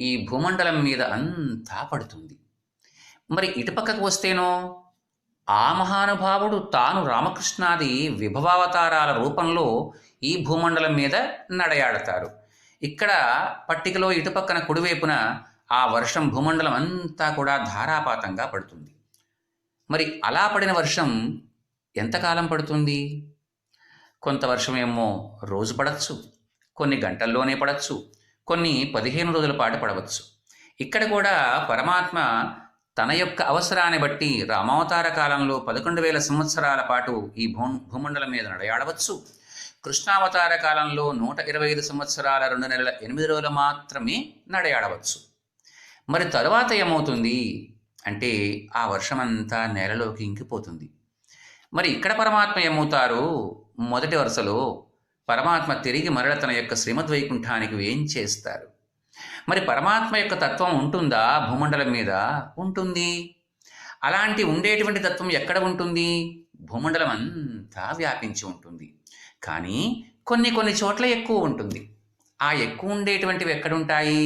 ఈ భూమండలం మీద అంతా పడుతుంది. మరి ఇటుపక్కకు వస్తేనో ఆ మహానుభావుడు తాను రామకృష్ణాది విభవావతారాల రూపంలో ఈ భూమండలం మీద నడయాడతారు. ఇక్కడ పట్టికలో ఇటుపక్కన కుడివైపున ఆ వర్షం భూమండలం అంతా కూడా ధారాపాతంగా పడుతుంది. మరి అలా పడిన వర్షం ఎంతకాలం పడుతుంది? కొంత వర్షమేమో రోజు పడవచ్చు, కొన్ని గంటల్లోనే పడవచ్చు, కొన్ని 15 రోజుల పాటు పడవచ్చు. ఇక్కడ కూడా పరమాత్మ తన యొక్క అవసరాన్ని బట్టి రామావతార కాలంలో 11,000 సంవత్సరాల పాటు ఈ భూమండలం మీద నడయాడవచ్చు. కృష్ణావతార కాలంలో 125 సంవత్సరాల 2 నెలల 8 రోజులు మాత్రమే నడయాడవచ్చు. మరి తరువాత ఏమవుతుంది అంటే ఆ వర్షమంతా నేలలోకి ఇంకిపోతుంది. మరి ఇక్కడ పరమాత్మ ఏమవుతారు? మొదటి వరుసలో పరమాత్మ తిరిగి మరల తన యొక్క శ్రీమద్వైకుంఠానికి వేంచేస్తారు. మరి పరమాత్మ యొక్క తత్వం ఉంటుందా భూమండలం మీద? ఉంటుంది. అలాంటి ఉండేటువంటి తత్వం ఎక్కడ ఉంటుంది? భూమండలం అంతా వ్యాపించి ఉంటుంది. కానీ కొన్ని చోట్ల ఎక్కువ ఉంటుంది. ఆ ఎక్కువ ఉండేటువంటివి ఎక్కడుంటాయి?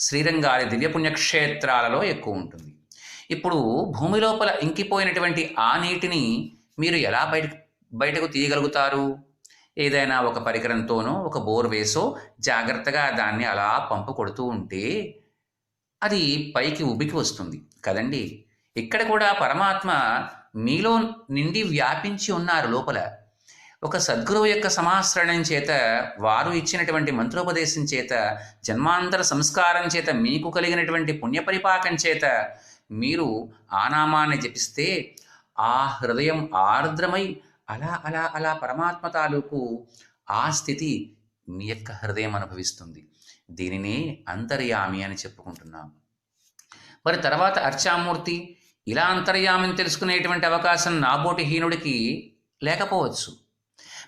శ్రీరంగాది దివ్యపుణ్యక్షేత్రాలలో ఎక్కువ ఉంటుంది. ఇప్పుడు భూమి లోపల ఇంకిపోయినటువంటి ఆ నీటిని మీరు ఎలా బయటకు తీయగలుగుతారు? ఏదైనా ఒక పరికరంతోనో ఒక బోర్ వేసో జాగ్రత్తగా దాన్ని అలా పంపు కొడుతూ ఉంటే అది పైకి ఉబికి వస్తుంది కదండి. ఇక్కడ కూడా పరమాత్మ మీలో నిండి వ్యాపించి ఉన్నారు లోపల. ఒక సద్గురువు యొక్క సమాశ్రయం చేత, వారు ఇచ్చినటువంటి మంత్రోపదేశం చేత, జన్మాంతర సంస్కారం చేత, మీకు కలిగినటువంటి పుణ్యపరిపాకం చేత మీరు ఆ నామాన్ని జపిస్తే ఆ హృదయం ఆర్ద్రమై అలా అలా అలా పరమాత్మ తాలూకు ఆ స్థితి మీ యొక్క హృదయం అనుభవిస్తుంది. దీనినే అంతర్యామి అని చెప్పుకుంటున్నాం. మరి తర్వాత అర్చామూర్తి ఇలా అంతర్యామిని తెలుసుకునేటువంటి అవకాశం నాబోటి హీనుడికి లేకపోవచ్చు.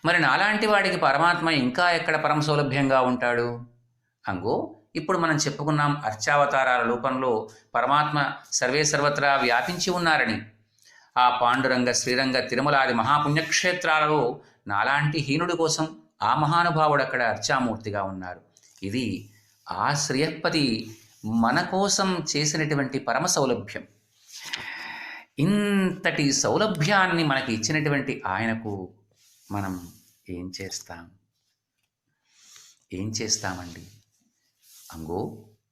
మరి నాలాంటి వాడికి పరమాత్మ ఇంకా ఎక్కడ పరమ సౌలభ్యంగా ఉంటాడు? అంగో ఇప్పుడు మనం చెప్పుకున్నాం అర్చావతారాల రూపంలో పరమాత్మ సర్వే సర్వత్రా వ్యాపించి ఉన్నారని. ఆ పాండురంగ, శ్రీరంగ, తిరుమలాది మహాపుణ్యక్షేత్రాలలో నాలాంటి హీనుడి కోసం ఆ మహానుభావుడు అక్కడ అర్చామూర్తిగా ఉన్నారు. ఇది ఆ శ్రీయపతి మన కోసం చేసినటువంటి పరమ సౌలభ్యం. ఇంతటి సౌలభ్యాన్ని మనకి ఇచ్చినటువంటి ఆయనకు మనం ఏం చేస్తామండి? అంగో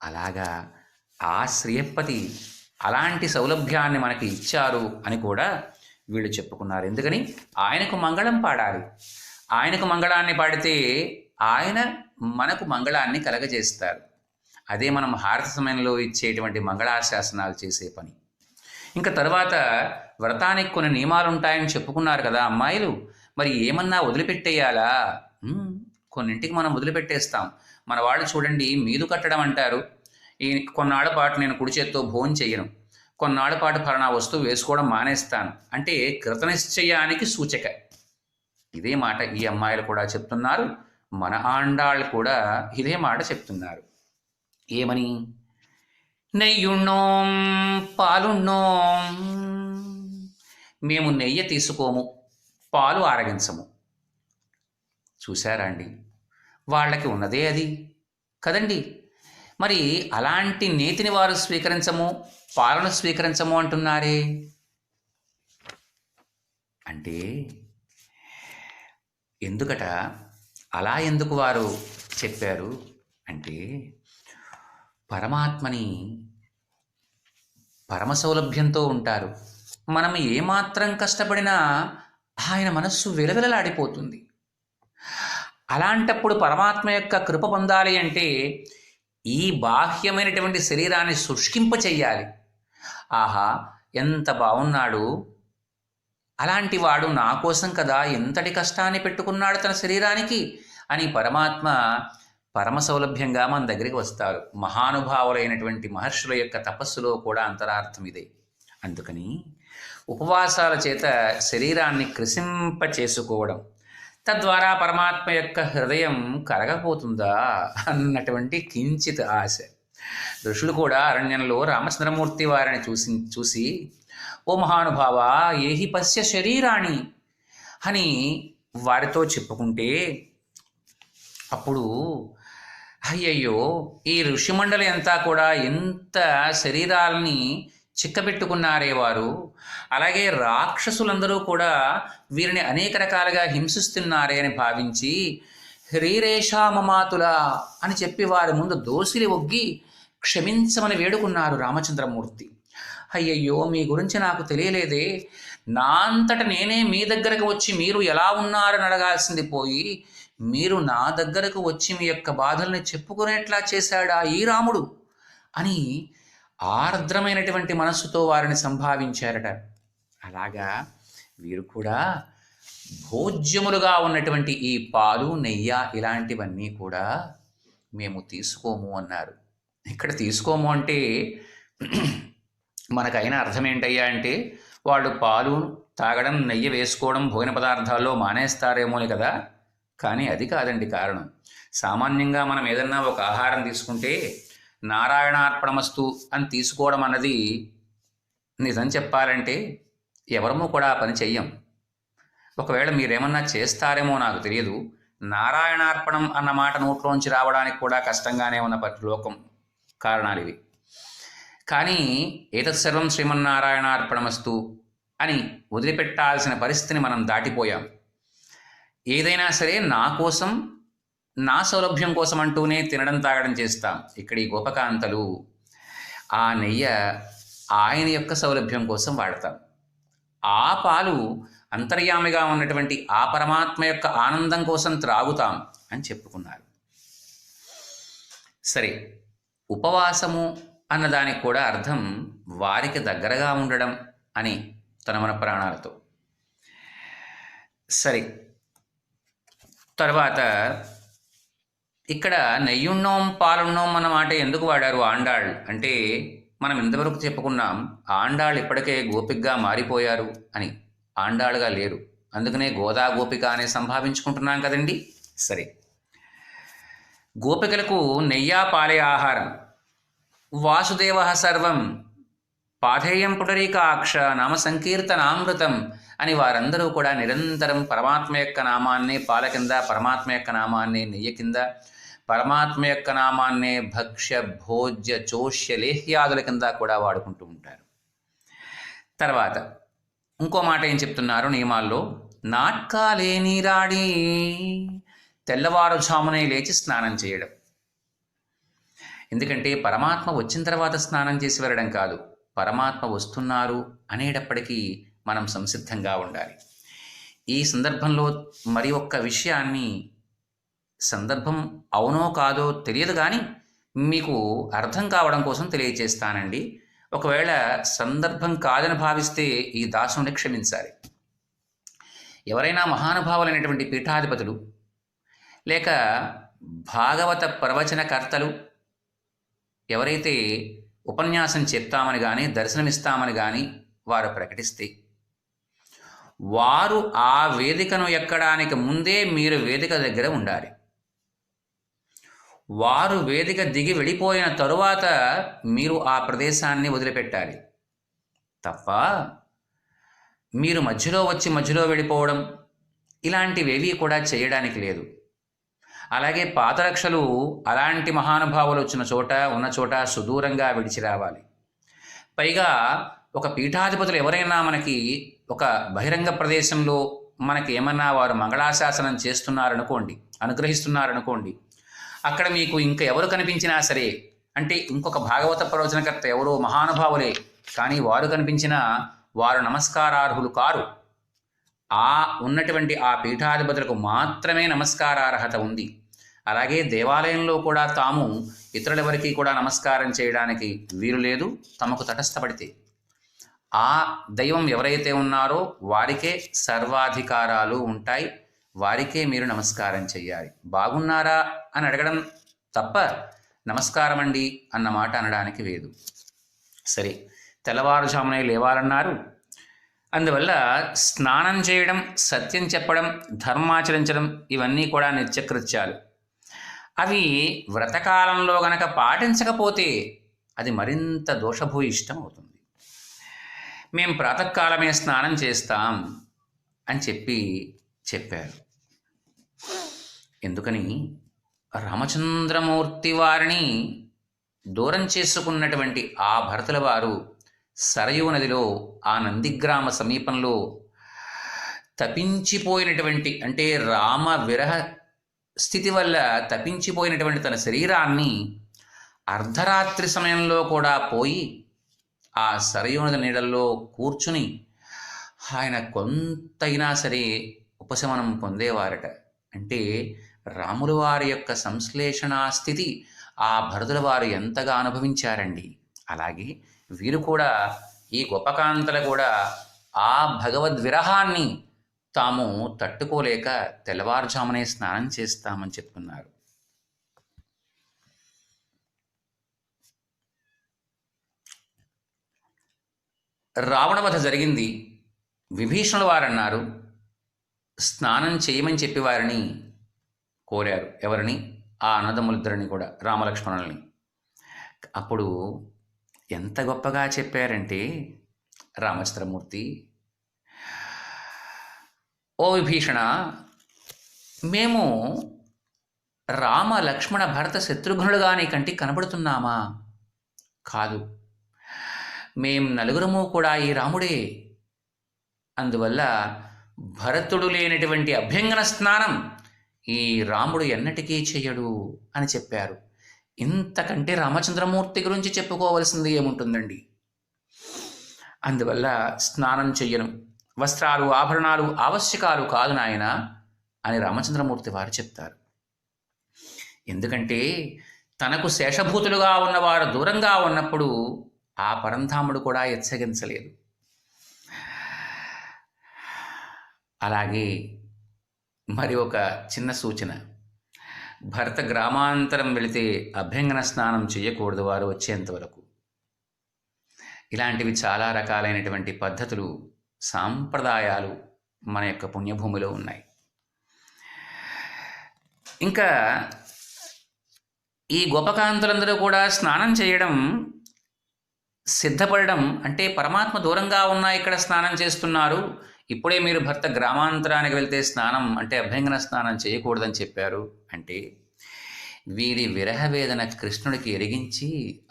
అలాగా ఆ శ్రీయపతి అలాంటి సౌలభ్యాన్ని మనకి ఇచ్చారు అని కూడా వీళ్ళు చెప్పుకున్నారు. ఎందుకని? ఆయనకు మంగళం పాడాలి. ఆయనకు మంగళాన్ని పాడితే ఆయన మనకు మంగళాన్ని కలగజేస్తారు. అదే మనం హారతి సమయంలో ఇచ్చేటువంటి మంగళాశాసనాలు చేసే పని. ఇంకా తర్వాత వ్రతానికి కొన్ని నియమాలు ఉంటాయని చెప్పుకున్నారు కదా అమ్మాయిలు. మరి ఏమన్నా వదిలిపెట్టేయాలా? కొన్నింటికి మనం వదిలిపెట్టేస్తాం. మన వాళ్ళు చూడండి, మీదు కట్టడం అంటారు. ఈ కొన్నాళ్ళ పాటు నేను కుడి చేత్తో భోజనం చెయ్యను, కొన్నాళ్ళ పాటు ఫలానా వస్తువు వేసుకోవడం మానేస్తాను అంటే కృతనిశ్చయానికి సూచక. ఇదే మాట ఈ అమ్మాయిలు కూడా చెప్తున్నారు. మన ఆండాళ్ళు కూడా ఇదే మాట చెప్తున్నారు. ఏమని? నెయ్యున్నోం పాలున్నోం, మేము నెయ్యి తీసుకోము, పాలు ఆరగించము. చూశారా అండి? వాళ్ళకి ఉన్నదే అది కదండి. మరి అలాంటి నేతిని వారు స్వీకరించము, పాలను స్వీకరించము అంటున్నారే. అంటే ఎందుకట? అలా ఎందుకు వారు చెప్పారు అంటే పరమాత్మని పరమ సౌలభ్యంతో ఉంటారు. మనం ఏమాత్రం కష్టపడినా ఆయన మనస్సు విలవిలలాడిపోతుంది. అలాంటప్పుడు పరమాత్మ యొక్క కృప పొందాలి అంటే ఈ బాహ్యమైనటువంటి శరీరాన్ని శుష్కింప చెయ్యాలి. ఆహా ఎంత బాగున్నాడు, అలాంటి వాడు నా కోసం కదా ఎంతటి కష్టాన్ని పెట్టుకున్నాడు తన శరీరానికి అని పరమాత్మ పరమ సౌలభ్యంగా మన దగ్గరికి వస్తారు. మహానుభావులైనటువంటి మహర్షుల యొక్క తపస్సులో కూడా అంతరార్థం ఇదే. అందుకని ఉపవాసాల చేత శరీరాన్ని కృశింప చేసుకోవడం, తద్వారా పరమాత్మ యొక్క హృదయం కరగపోతుందా అన్నటువంటి కించిత్ ఆశ. ఋషులు కూడా అరణ్యంలో రామచంద్రమూర్తి వారిని చూసి ఓ మహానుభావ ఏహి పశ్య శరీరాణి అని వారితో చెప్పుకుంటే, అప్పుడు అయ్యయ్యో ఈ ఋషిమండలి అంతా కూడా ఎంత శరీరాలని చిక్కబెట్టుకున్నారే వారు. అలాగే రాక్షసులందరూ కూడా వీరిని అనేక రకాలుగా హింసిస్తున్నారే అని భావించి హ్రీరేషామమాతుల అని చెప్పి వారి ముందు దోసిలి ఒగ్గి క్షమించమని వేడుకున్నారు రామచంద్రమూర్తి. అయ్యయ్యో, మీ గురించి నాకు తెలియలేదే, నా అంతట నేనే మీ దగ్గరకు వచ్చి మీరు ఎలా ఉన్నారని అడగాల్సింది పోయి మీరు నా దగ్గరకు వచ్చి మీ యొక్క బాధల్ని చెప్పుకునేట్లా చేశాడా ఈ రాముడు అని ఆర్ద్రమైనటువంటి మనస్సుతో వారిని సంభావించారట. అలాగా వీరు కూడా భోజ్యములుగా ఉన్నటువంటి ఈ పాలు, నెయ్యి ఇలాంటివన్నీ కూడా మేము తీసుకోము అన్నారు. ఇక్కడ తీసుకోము అంటే మనకైనా అర్థం ఏంటయ్యా అంటే వాళ్ళు పాలు తాగడం, నెయ్యి వేసుకోవడం భోజన పదార్థాల్లో మానేస్తారేమోని కదా. కానీ అది కాదండి కారణం. సామాన్యంగా మనం ఏదన్నా ఒక ఆహారం తీసుకుంటే నారాయణార్పణమస్తు అని తీసుకోవడం అన్నది నిజం చెప్పాలంటే ఎవరమూ కూడా ఆ పని చెయ్యం. ఒకవేళ మీరేమన్నా చేస్తారేమో నాకు తెలియదు. నారాయణార్పణం అన్న మాట నోట్లోంచి రావడానికి కూడా కష్టంగానే ఉన్న లోకం కారణాలు ఇవి. కానీ ఏతత్ సర్వం శ్రీమన్నారాయణార్పణమస్తు అని వదిలిపెట్టాల్సిన పరిస్థితిని మనం దాటిపోయాం. ఏదైనా సరే నా కోసం, నా సౌలభ్యం కోసం అంటూనే తినడం తాగడం చేస్తాం. ఇక్కడ ఈ గోపకాంతలు ఆ నెయ్యి ఆయన యొక్క సౌలభ్యం కోసం వాడతాం. ఆ పాలు అంతర్యామిగా ఉన్నటువంటి ఆ పరమాత్మ యొక్క ఆనందం కోసం త్రాగుతాం అని చెప్పుకున్నారు. సరే, ఉపవాసము అన్నదానికి కూడా అర్థం వారికి దగ్గరగా ఉండడం అని తన మన ప్రాణాలతో. సరే, తర్వాత ఇక్కడ నెయ్యున్నోం పాలున్నోం అన్న మాట ఎందుకు వాడారు ఆండాళ్ అంటే, మనం ఇంతవరకు చెప్పుకున్నాం ఆండాళ్ ఇప్పటికే గోపికగా మారిపోయారు అని. ఆండాళ్ళుగా లేరు, అందుకనే గోదా గోపిక అనే సంభావించుకుంటున్నాం కదండి. సరే, గోపికలకు నెయ్యా పాలే ఆహారం. వాసుదేవ సర్వం పాధేయం పుటరీకాక్ష నామ సంకీర్తనామృతం అని వారందరూ కూడా నిరంతరం పరమాత్మ యొక్క నామాన్నే పాల కింద, పరమాత్మ యొక్క నామాన్నే నెయ్యి కింద, పరమాత్మ యొక్క నామాన్నే భక్ష్య భోజ్య చోష్య లేహ్యాదుల కింద కూడా వాడుకుంటూ ఉంటారు. తర్వాత ఇంకో మాట ఏం చెప్తున్నారు నియమాల్లో, నాట్కాలే నీరాడి, తెల్లవారుజామునే లేచి స్నానం చేయడం. ఎందుకంటే పరమాత్మ వచ్చిన తర్వాత స్నానం చేసి వెళ్ళడం కాదు, పరమాత్మ వస్తున్నారు అనేటప్పటికీ మనం సంసిద్ధంగా ఉండాలి. ఈ సందర్భంలో మరి ఒక్క విషయాన్ని, సందర్భం అవునో కాదో తెలియదు కానీ మీకు అర్థం కావడం కోసం తెలియచేస్తానండి. ఒకవేళ సందర్భం కాదని భావిస్తే ఈ దాసుని క్షమించాలి. ఎవరైనా మహానుభావులైనటువంటి పీఠాధిపతులు లేక భాగవత ప్రవచనకర్తలు ఎవరైతే ఉపన్యాసం చెప్తామని కానీ దర్శనమిస్తామని కానీ వారు ప్రకటిస్తే, వారు ఆ వేదికను ఎక్కడానికి ముందే మీరు వేదిక దగ్గర ఉండాలి. వారు వేదిక దిగి వెళ్ళిపోయిన తరువాత మీరు ఆ ప్రదేశాన్ని వదిలిపెట్టాలి తప్ప మీరు మధ్యలో వచ్చి మధ్యలో వెళ్ళిపోవడం ఇలాంటివేవీ కూడా చేయడానికి లేదు. అలాగే పాదరక్షలు అలాంటి మహానుభావులు ఉన్న చోట సుదూరంగా విడిచి రావాలి. పైగా ఒక పీఠాధిపతులు ఎవరైనా మనకి ఒక బహిరంగ ప్రదేశంలో మనకి ఏమన్నా వారు మంగళాశాసనం చేస్తున్నారనుకోండి, అనుగ్రహిస్తున్నారనుకోండి, అక్కడ మీకు ఇంకా ఎవరు కనిపించినా సరే, అంటే ఇంకొక భాగవత ప్రవచనకర్త ఎవరో మహానుభావులే కానీ వారు కనిపించినా వారు నమస్కారార్హులు కారు. ఆ ఉన్నటువంటి ఆ పీఠాధిపతులకు మాత్రమే నమస్కారార్హత ఉంది. అలాగే దేవాలయంలో కూడా తాము ఇతరులెవరికి కూడా నమస్కారం చేయడానికి వీలు లేదు, తమకు తటస్థపడితే. ఆ దైవం ఎవరైతే ఉన్నారో వారికే సర్వాధికారాలు ఉంటాయి, వారికే మీరు నమస్కారం చెయ్యాలి. బాగున్నారా అని అడగడం తప్ప నమస్కారం అండి అన్న మాట అనడానికి లేదు. సరే, తెల్లవారుజామునే లేవాలన్నారు. అందువల్ల స్నానం చేయడం, సత్యం చెప్పడం, ధర్మాచరించడం ఇవన్నీ కూడా నిత్యకృత్యాలు. అవి వ్రతకాలంలో గనక పాటించకపోతే అది మరింత దోషభూయిష్టం అవుతుంది. మేము ప్రాతకాలమే స్నానం చేస్తాం అని చెప్పారు. ఎందుకని? రామచంద్రమూర్తి వారిని దూరం చేసుకున్నటువంటి ఆ భరతుల వారు సరయూ నదిలో ఆ నందిగ్రామ సమీపంలో తపించిపోయినటువంటి, అంటే రామ విరహ స్థితి వల్ల తపించిపోయినటువంటి తన శరీరాన్ని అర్ధరాత్రి సమయంలో కూడా పోయి ఆ సరయూ నది నీళ్ళల్లో కూర్చుని ఆయన కొంతైనా సరే ఉపశమనం పొందేవారట. అంటే రాముల వారి యొక్క సంశ్లేషణా స్థితి ఆ భరతుల వారు ఎంతగా అనుభవించారండి. అలాగే వీరు కూడా, ఈ గొప్పకాంతలు కూడా ఆ భగవద్విరహాన్ని తాము తట్టుకోలేక తెల్లవారుజామునే స్నానం చేస్తామని చెప్తున్నారు. రావణవధ జరిగింది. విభీషణుల వారు అన్నారు, స్నానం చేయమని చెప్పి వారిని కోరారు. ఎవరిని? ఆ అన్నదమ్ములిద్దరిని కూడా, రామలక్ష్మణుల్ని. అప్పుడు ఎంత గొప్పగా చెప్పారంటే రామచంద్రమూర్తి, ఓ విభీషణ, మేము రామ లక్ష్మణ భరత శత్రుఘ్నులుగా నీ కంటికి కనబడుతున్నామా? కాదు, మేం నలుగురము కూడా ఈ రాముడే. అందువల్ల భరతుడు లేనటువంటి అభ్యంగన స్నానం ఈ రాముడు ఎన్నటికీ చెయ్యడు అని చెప్పారు. ఇంతకంటే రామచంద్రమూర్తి గురించి చెప్పుకోవలసింది ఏముంటుందండి. అందువల్ల స్నానం చెయ్యను, వస్త్రాలు ఆభరణాలు ఆవశ్యకాలు కాదు నాయన అని రామచంద్రమూర్తి వారు చెప్తారు. ఎందుకంటే తనకు శేషభూతులుగా ఉన్నవారు దూరంగా ఉన్నప్పుడు ఆ పరంధాముడు కూడా ఎచ్చగించలేదు. అలాగే మరి ఒక చిన్న సూచన, భరత గ్రామాంతరం వెళితే అభ్యంగన స్నానం చేయకూడదు వారు వచ్చేంతవరకు. ఇలాంటివి చాలా రకాలైనటువంటి పద్ధతులు, సాంప్రదాయాలు మన యొక్క పుణ్యభూమిలో ఉన్నాయి. ఇంకా ఈ గోపకాంతులందరూ కూడా స్నానం చేయడం, సిద్ధపడడం, అంటే పరమాత్మ దూరంగా ఉన్నా ఇక్కడ స్నానం చేస్తున్నారు, ఇప్పుడే మీరు భర్త గ్రామాంతరానికి వెళ్తే స్నానం అంటే అభ్యంగన స్నానం చేయకూడదని చెప్పారు అంటే వీరి విరహవేదన కృష్ణుడికి ఎరిగించి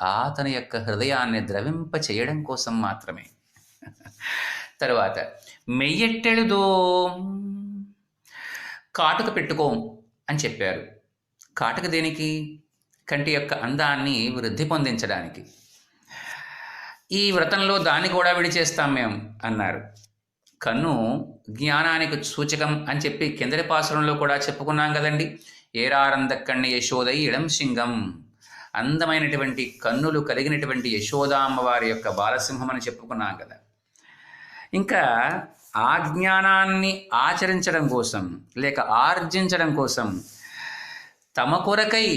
అతని యొక్క హృదయాన్ని ద్రవింప చేయడం కోసం మాత్రమే. తరువాత మెయ్యెట్టెడుదో, కాటుక పెట్టుకోం అని చెప్పారు. కాటుక దేనికి? కంటి యొక్క అందాన్ని వృద్ధి పొందించడానికి. ఈ వ్రతంలో దాన్ని కూడా విడిచేస్తాం మేము అన్నారు. కన్ను జ్ఞానానికి సూచకం అని చెప్పి కిందటి పాసురంలో కూడా చెప్పుకున్నాం కదండి. ఏరారందక్కణ్ణి యశోదై ఇళం సింగం, అందమైనటువంటి కన్నులు కలిగినటువంటి యశోదామ్మ వారి యొక్క బాలసింహం అని చెప్పుకున్నాం కదా. ఇంకా ఆ జ్ఞానాన్ని ఆచరించడం కోసం లేక ఆర్జించడం కోసం తమ కొరకై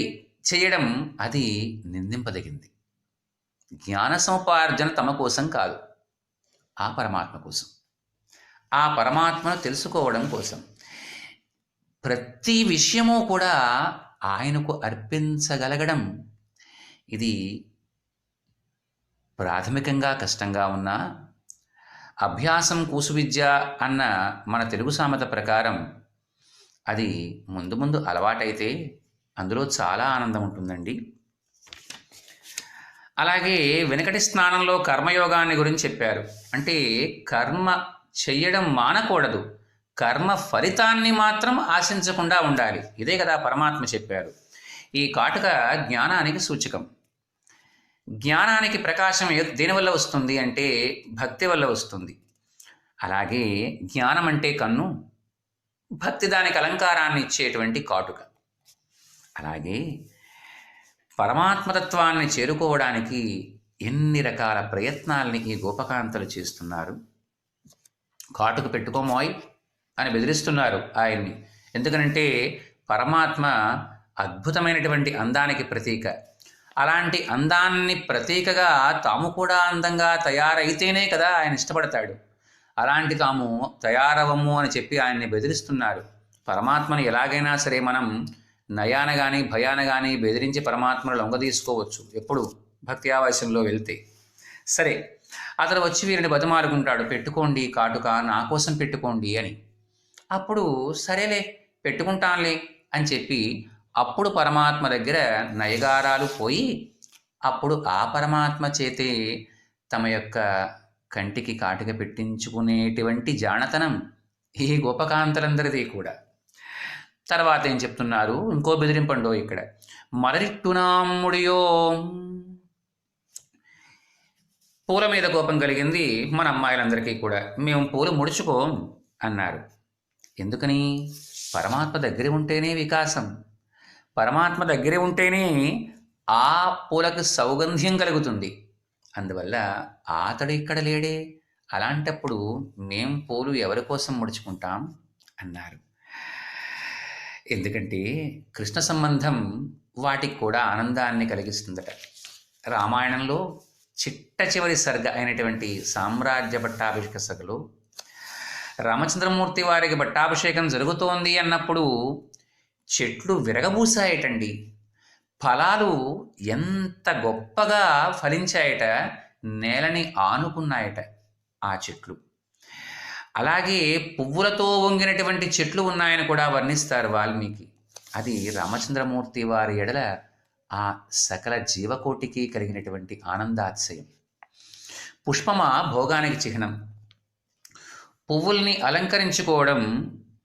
చేయడం అది నిందింపదగింది. జ్ఞాన సముపార్జన తమ కోసం కాదు, ఆ పరమాత్మ కోసం, ఆ పరమాత్మను తెలుసుకోవడం కోసం. ప్రతి విషయము కూడా ఆయనకు అర్పించగలగడం ఇది ప్రాథమికంగా కష్టంగా ఉన్నా, అభ్యాసం కూసు విద్య అన్న మన తెలుగు సామెత ప్రకారం అది ముందు ముందు అలవాటైతే అందులో చాలా ఆనందం ఉంటుందండి. అలాగే వెనకటి స్నానంలో కర్మయోగాన్ని గురించి చెప్పారు. అంటే కర్మ చెయ్యడం మానకూడదు, కర్మ ఫలితాన్ని మాత్రం ఆశించకుండా ఉండాలి. ఇదే కదా పరమాత్మ చెప్పారు. ఈ కాటుక జ్ఞానానికి సూచకం. జ్ఞానానికి ప్రకాశం దేనివల్ల వస్తుంది అంటే భక్తి వల్ల వస్తుంది. అలాగే జ్ఞానం అంటే కన్ను, భక్తి దానికి అలంకారాన్ని ఇచ్చేటువంటి కాటుక. అలాగే పరమాత్మతత్వాన్ని చేరుకోవడానికి ఎన్ని రకాల ప్రయత్నాల్ని ఈ గోపకాంతలు చేస్తున్నారు. కాటుక పెట్టుకోమోయ్ అని బెదిరిస్తున్నారు ఆయన్ని. ఎందుకనంటే పరమాత్మ అద్భుతమైనటువంటి అందానికి ప్రతీక. అలాంటి అందాన్ని ప్రతీకగా తాము కూడా అందంగా తయారైతేనే కదా ఆయన ఇష్టపడతాడు. అలాంటి తాము తయారవము అని చెప్పి ఆయన్ని బెదిరిస్తున్నారు. పరమాత్మను ఎలాగైనా సరే మనం నయాన కానీ భయాన కానీ బెదిరించి పరమాత్మను లొంగదీసుకోవచ్చు, ఎప్పుడు భక్తి ఆవేశంలో వెళ్తే. సరే, అతను వచ్చి వీరిని బతిమాలుకుంటాడు, పెట్టుకోండి కాటుక, నా కోసం పెట్టుకోండి అని. అప్పుడు సరేలే పెట్టుకుంటానులే అని చెప్పి అప్పుడు పరమాత్మ దగ్గర నయగారాలు పోయి అప్పుడు ఆ పరమాత్మ చేతే తమ యొక్క కంటికి కాటుక పెట్టించుకునేటువంటి జానతనం ఈ గోపకాంతలందరిది కూడా. తర్వాత ఏం చెప్తున్నారు, ఇంకో బెదిరింపండో ఇక్కడ. మలరిట్టునామ్ముడియో, పూల మీద కోపం కలిగింది మన అమ్మాయిలందరికీ కూడా. మేము పూలు ముడుచుకోం అన్నారు. ఎందుకని? పరమాత్మ దగ్గర ఉంటేనే వికాసం, పరమాత్మ దగ్గర ఉంటేనే ఆ పూలకు సౌగంధ్యం కలుగుతుంది. అందువల్ల అతడు ఇక్కడ లేడే, అలాంటప్పుడు మేం పూలు ఎవరి కోసం ముడుచుకుంటాం అన్నారు. ఎందుకంటే కృష్ణ సంబంధం వాటికి కూడా ఆనందాన్ని కలిగిస్తుందట. రామాయణంలో చిట్ట చివరి సర్గ అయినటువంటి సామ్రాజ్య పట్టాభిషేక సగలో రామచంద్రమూర్తి వారికి పట్టాభిషేకం జరుగుతోంది అన్నప్పుడు చెట్లు విరగబూసాయటండి. ఫలాలు ఎంత గొప్పగా ఫలించాయట, నేలని ఆనుకున్నాయట ఆ చెట్లు. అలాగే పువ్వులతో వంగినటువంటి చెట్లు ఉన్నాయని కూడా వర్ణిస్తారు వాల్మీకి. అది రామచంద్రమూర్తి వారి ఎడల ఆ సకల జీవకోటికి కలిగినటువంటి ఆనందాతిశయం. పుష్పమా భోగానికి చిహ్నం. పువ్వుల్ని అలంకరించుకోవడం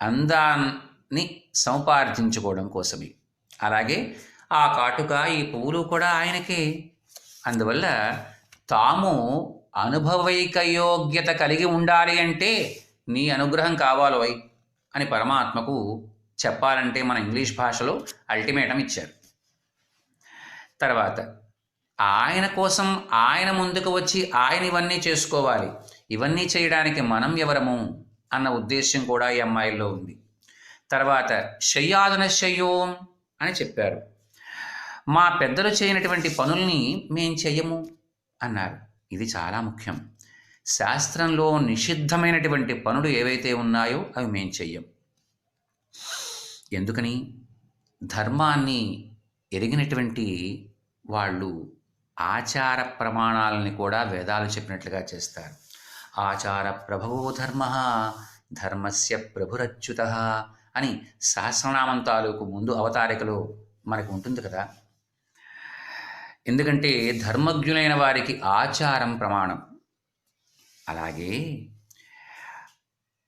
అందాన్ని సముపార్జించుకోవడం కోసమే. అలాగే ఆ కాటుక, ఈ పువ్వులు కూడా ఆయనకే. అందువల్ల తాము అనుభవైక యోగ్యత కలిగి ఉండాలి అంటే నీ అనుగ్రహం కావాలోయ్ అని పరమాత్మకు చెప్పాలంటే మన ఇంగ్లీష్ భాషలో అల్టిమేటం ఇచ్చారు. తర్వాత ఆయన కోసం ఆయన ముందుకు వచ్చి ఆయన ఇవన్నీ చేసుకోవాలి. ఇవన్నీ చేయడానికి మనం ఎవరము అన్న ఉద్దేశ్యం కూడా ఈ అమ్మాయిల్లో ఉంది. తర్వాత శయ్యాదన శయ్యోం అని చెప్పారు. మా పెద్దలు చేయనటువంటి పనుల్ని మేం చెయ్యము అన్నారు. ఇది చాలా ముఖ్యం. శాస్త్రంలో నిషిద్ధమైనటువంటి పనులు ఏవైతే ఉన్నాయో అవి మేం చెయ్యం. ఎందుకని? ధర్మాన్ని ఎరిగినటువంటి వాళ్ళు ఆచార ప్రమాణాలని కూడా వేదాలు చెప్పినట్లుగా చేస్తారు. ఆచార ప్రభవో ధర్మ, ధర్మస్య ప్రభురచ్యుత అని సహస్రనామం తాలూకు ముందు అవతారికలో మనకు ఉంటుంది కదా. ఎందుకంటే ధర్మజ్ఞులైన వారికి ఆచారం ప్రమాణం. అలాగే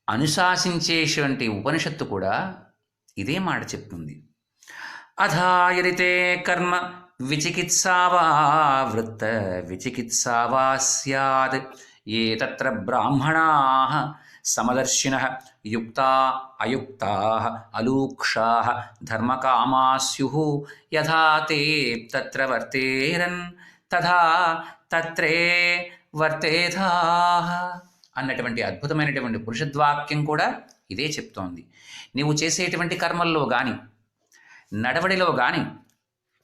అనుశాసించేటువంటి ఉపనిషత్తు కూడా ఇదే మాట చెప్తుంది. అథాయరితే కర్మ విచికిత్సావా వృత్త విచికిత్సావా స్యాద్ ఏ తత్ర బ్రాహ్మణాః సమదర్శినః యుక్తా అయుక్తాః అలూక్షాః ధర్మకామా స్యుః యథా తే తత్ర వర్తేరన్ తథా తత్రే వర్తేథాః అన్నటువంటి అద్భుతమైనటువంటి పురుషద్వాక్యం కూడా ఇదే చెప్తోంది. నీవు చేసేటువంటి కర్మల్లో కానీ నడవడిలో కానీ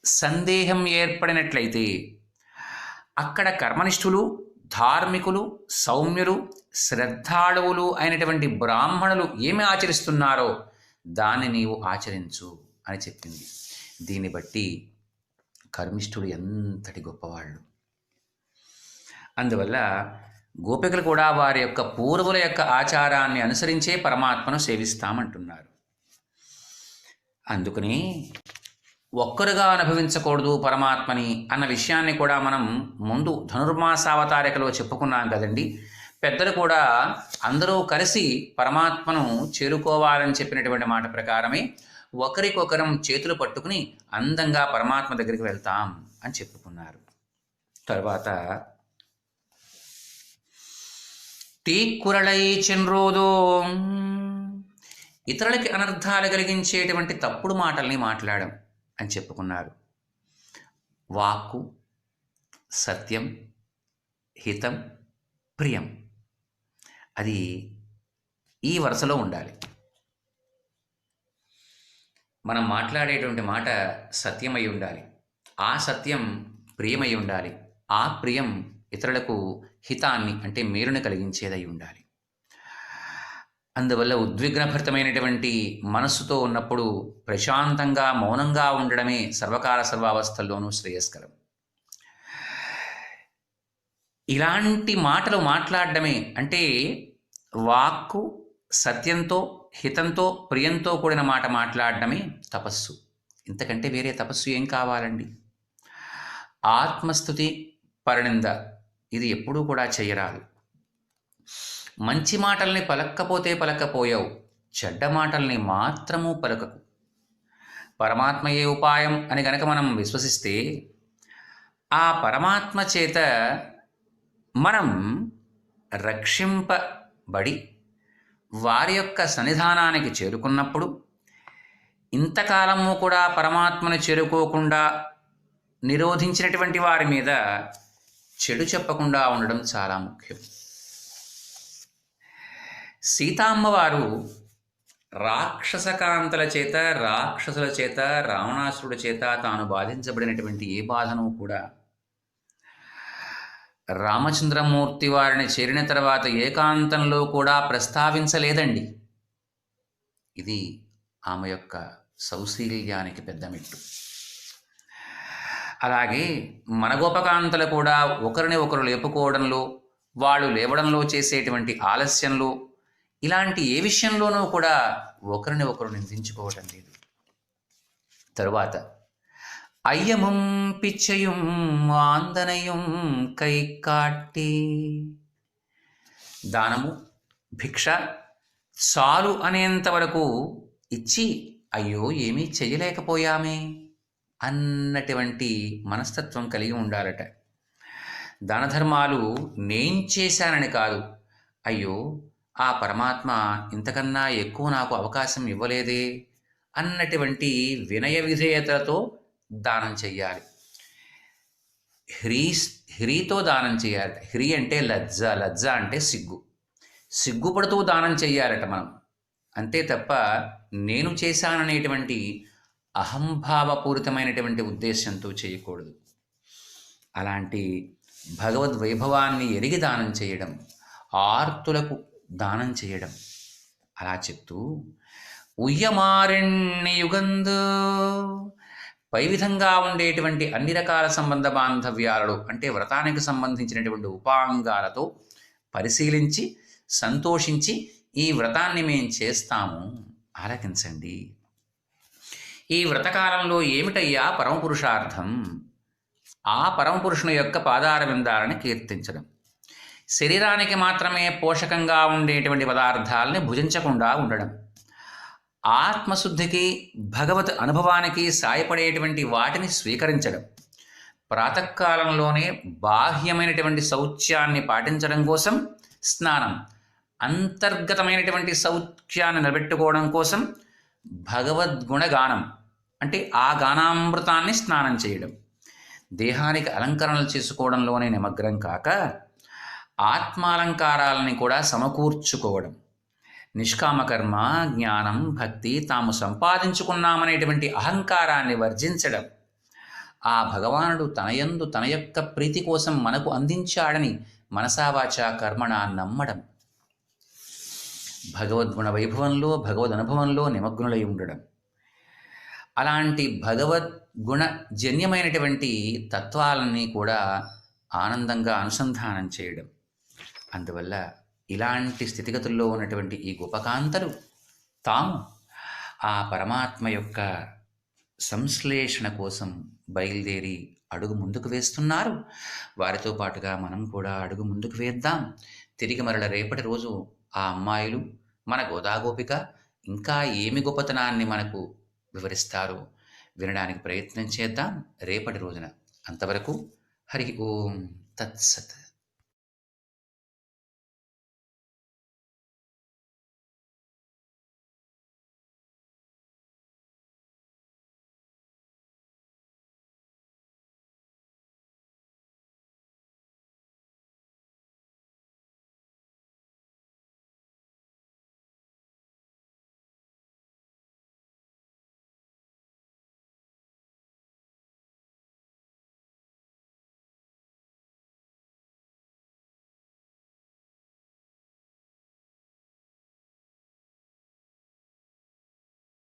సందేహం ఏర్పడినట్లయితే అక్కడ కర్మనిష్ఠులు, ధార్మికులు, సౌమ్యులు, శ్రద్ధాళువులు అయినటువంటి బ్రాహ్మణులు ఏమి ఆచరిస్తున్నారో దాన్ని నీవు ఆచరించు అని చెప్పింది. దీన్ని బట్టి కర్మిష్ఠులు ఎంతటి గొప్పవాళ్ళు. అందువల్ల గోపికలు కూడా వారి యొక్క పూర్వుల యొక్క ఆచారాన్ని అనుసరించే పరమాత్మను సేవిస్తామంటున్నారు. అందుకని ఒక్కరుగా అనుభవించకూడదు పరమాత్మని అన్న విషయాన్ని కూడా మనం ముందు ధనుర్మాసావతారికలో చెప్పుకున్నాం కదండి. పెద్దలు కూడా అందరూ కలిసి పరమాత్మను చేరుకోవాలని చెప్పినటువంటి మాట ప్రకారమే ఒకరికొకరం చేతులు పట్టుకుని అందంగా పరమాత్మ దగ్గరికి వెళ్తాం అని చెప్పుకున్నారు. తర్వాత తీక్కురళై చెన్రోదో, ఇతరులకి అనర్థాలు కలిగించేటువంటి తప్పుడు మాటల్ని మాట్లాడడం అని చెప్పుకున్నారు. వాక్కు, సత్యం, హితం, ప్రియం అది ఈ వరుసలో ఉండాలి. మనం మాట్లాడేటువంటి మాట సత్యమై ఉండాలి, ఆ సత్యం ప్రియమై ఉండాలి, ఆ ప్రియం ఇతరులకు హితాన్ని అంటే మేలుని కలిగించేదై ఉండాలి. అందువల్ల ఉద్విగ్నభరితమైనటువంటి మనస్సుతో ఉన్నప్పుడు ప్రశాంతంగా మౌనంగా ఉండడమే సర్వకాల సర్వావస్థల్లోనూ శ్రేయస్కరం. ఇలాంటి మాటలు మాట్లాడడమే అంటే వాక్కు సత్యంతో, హితంతో, ప్రియంతో కూడిన మాట మాట్లాడడమే తపస్సు. ఇంతకంటే వేరే తపస్సు ఏం కావాలండి? ఆత్మస్థుతి, పరనింద ఇది ఎప్పుడూ కూడా చెయ్యరాదు. మంచి మాటల్ని పలక్కపోతే పలక్కపోయావు, చెడ్డ మాటల్ని మాత్రము పలకకు. పరమాత్మయే ఉపాయం అని గనక మనం విశ్వసిస్తే ఆ పరమాత్మ చేత మనం రక్షింపబడి వారి యొక్క సన్నిధానానికి చేరుకున్నప్పుడు ఇంతకాలము కూడా పరమాత్మను చేరుకోకుండా నిరోధించినటువంటి వారి మీద చెడు చెప్పకుండా ఉండడం చాలా ముఖ్యం. సీతామ్మవారు రాక్షసకాంతల చేత, రాక్షసుల చేత, రావణాసురుడి చేత తాను బాధించబడినటువంటి ఏ బాధను కూడా రామచంద్రమూర్తి వారిని చేరిన తర్వాత ఏకాంతంలో కూడా ప్రస్తావించలేదండి. ఇది ఆమె యొక్క సౌశీల్యానికి పెద్ద మెట్టు. అలాగే మన గోపకాంతలు కూడా ఒకరిని ఒకరు లేపుకోవడంలో, వాళ్ళు లేవడంలో చేసేటువంటి ఆలస్యంలో, ఇలాంటి ఏ విషయంలోనూ కూడా ఒకరిని ఒకరు నిందించుకోవడం లేదు. తరువాత అయ్యముం పిచ్చయుం ఆందనయం కై కాట్టి, దానము భిక్ష చాలు అనేంత వరకు ఇచ్చి అయ్యో ఏమీ చెయ్యలేకపోయామే అన్నటువంటి మనస్తత్వం కలిగి ఉండాలట. దాన ధర్మాలు నేను చేశానని కాదు, అయ్యో ఆ పరమాత్మ ఇంతకన్నా ఎక్కువ నాకు అవకాశం ఇవ్వలేదే అన్నటువంటి వినయ విధేయతలతో దానం చెయ్యాలి. హ్రీతో దానం చేయాలట. హ్రీ అంటే లజ్జ, లజ్జ అంటే సిగ్గు. సిగ్గుపడుతూ దానం చెయ్యాలట మనం. అంతే తప్ప నేను చేశాననేటువంటి అహంభావపూరితమైనటువంటి ఉద్దేశంతో చేయకూడదు. అలాంటి భగవద్వైభవాన్ని ఎరిగి దానం చేయడం, ఆర్తులకు దానం చేయడం. అలా చెప్తూ ఉయ్యమారణ్య యుగందు, పై విధంగా ఉండేటువంటి అన్ని రకాల సంబంధ బాంధవ్యాలు అంటే వ్రతానికి సంబంధించినటువంటి ఉపాంగాలతో పరిశీలించి సంతోషించి ఈ వ్రతాన్ని మేం చేస్తాము, ఆలకించండి. ఈ వ్రతకాలంలో ఏమిటయ్యా పరమపురుషార్థం? ఆ పరమపురుషుని యొక్క పాదార విందాలని కీర్తించడం, శరీరానికి మాత్రమే పోషకంగా ఉండేటువంటి పదార్థాలని భుజించకుండా ఉండడం, ఆత్మశుద్ధికి భగవత్ అనుభవానికి సాయపడేటువంటి వాటిని స్వీకరించడం, ప్రాతకాలంలోనే బాహ్యమైనటువంటి శౌచ్యాన్ని పాటించడం కోసం స్నానం, అంతర్గతమైనటువంటి శౌచ్యాన్ని నిలబెట్టుకోవడం కోసం భగవద్గుణగానం అంటే ఆ గానామృతాన్ని స్నానం చేయడం, దేహానికి అలంకరణలు చేసుకోవడంలోనే నిమగ్నం కాక ఆత్మాలంకారాలని కూడా సమకూర్చుకోవడం, నిష్కామకర్మ, జ్ఞానం, భక్తి తాము సంపాదించుకున్నామనేటువంటి అహంకారాన్ని వర్జించడం, ఆ భగవానుడు తనయందు తన యొక్క ప్రీతి కోసం మనకు అందించాడని మనసావాచా కర్మణ నమ్మడం, భగవద్గుణ వైభవంలో భగవద్ అనుభవంలో నిమగ్నులై ఉండడం, అలాంటి భగవద్గుణ జన్యమైనటువంటి తత్వాలన్నీ కూడా ఆనందంగా అనుసంధానం చేయడం. అందువల్ల ఇలాంటి స్థితిగతుల్లో ఉన్నటువంటి ఈ గోపకాంతలు తాము ఆ పరమాత్మ యొక్క సంశ్లేషణ కోసం బయలుదేరి అడుగు ముందుకు వేస్తున్నారు. వారితో పాటుగా మనం కూడా అడుగు ముందుకు వేద్దాం. తిరిగి మరల రేపటి రోజు ఆ అమ్మాయిలు మన గోదాగోపిక ఇంకా ఏమి గొప్పతనాన్ని మనకు వివరిస్తారో వినడానికి ప్రయత్నం చేద్దాం రేపటి రోజున. అంతవరకు హరి ఓం తత్సత్.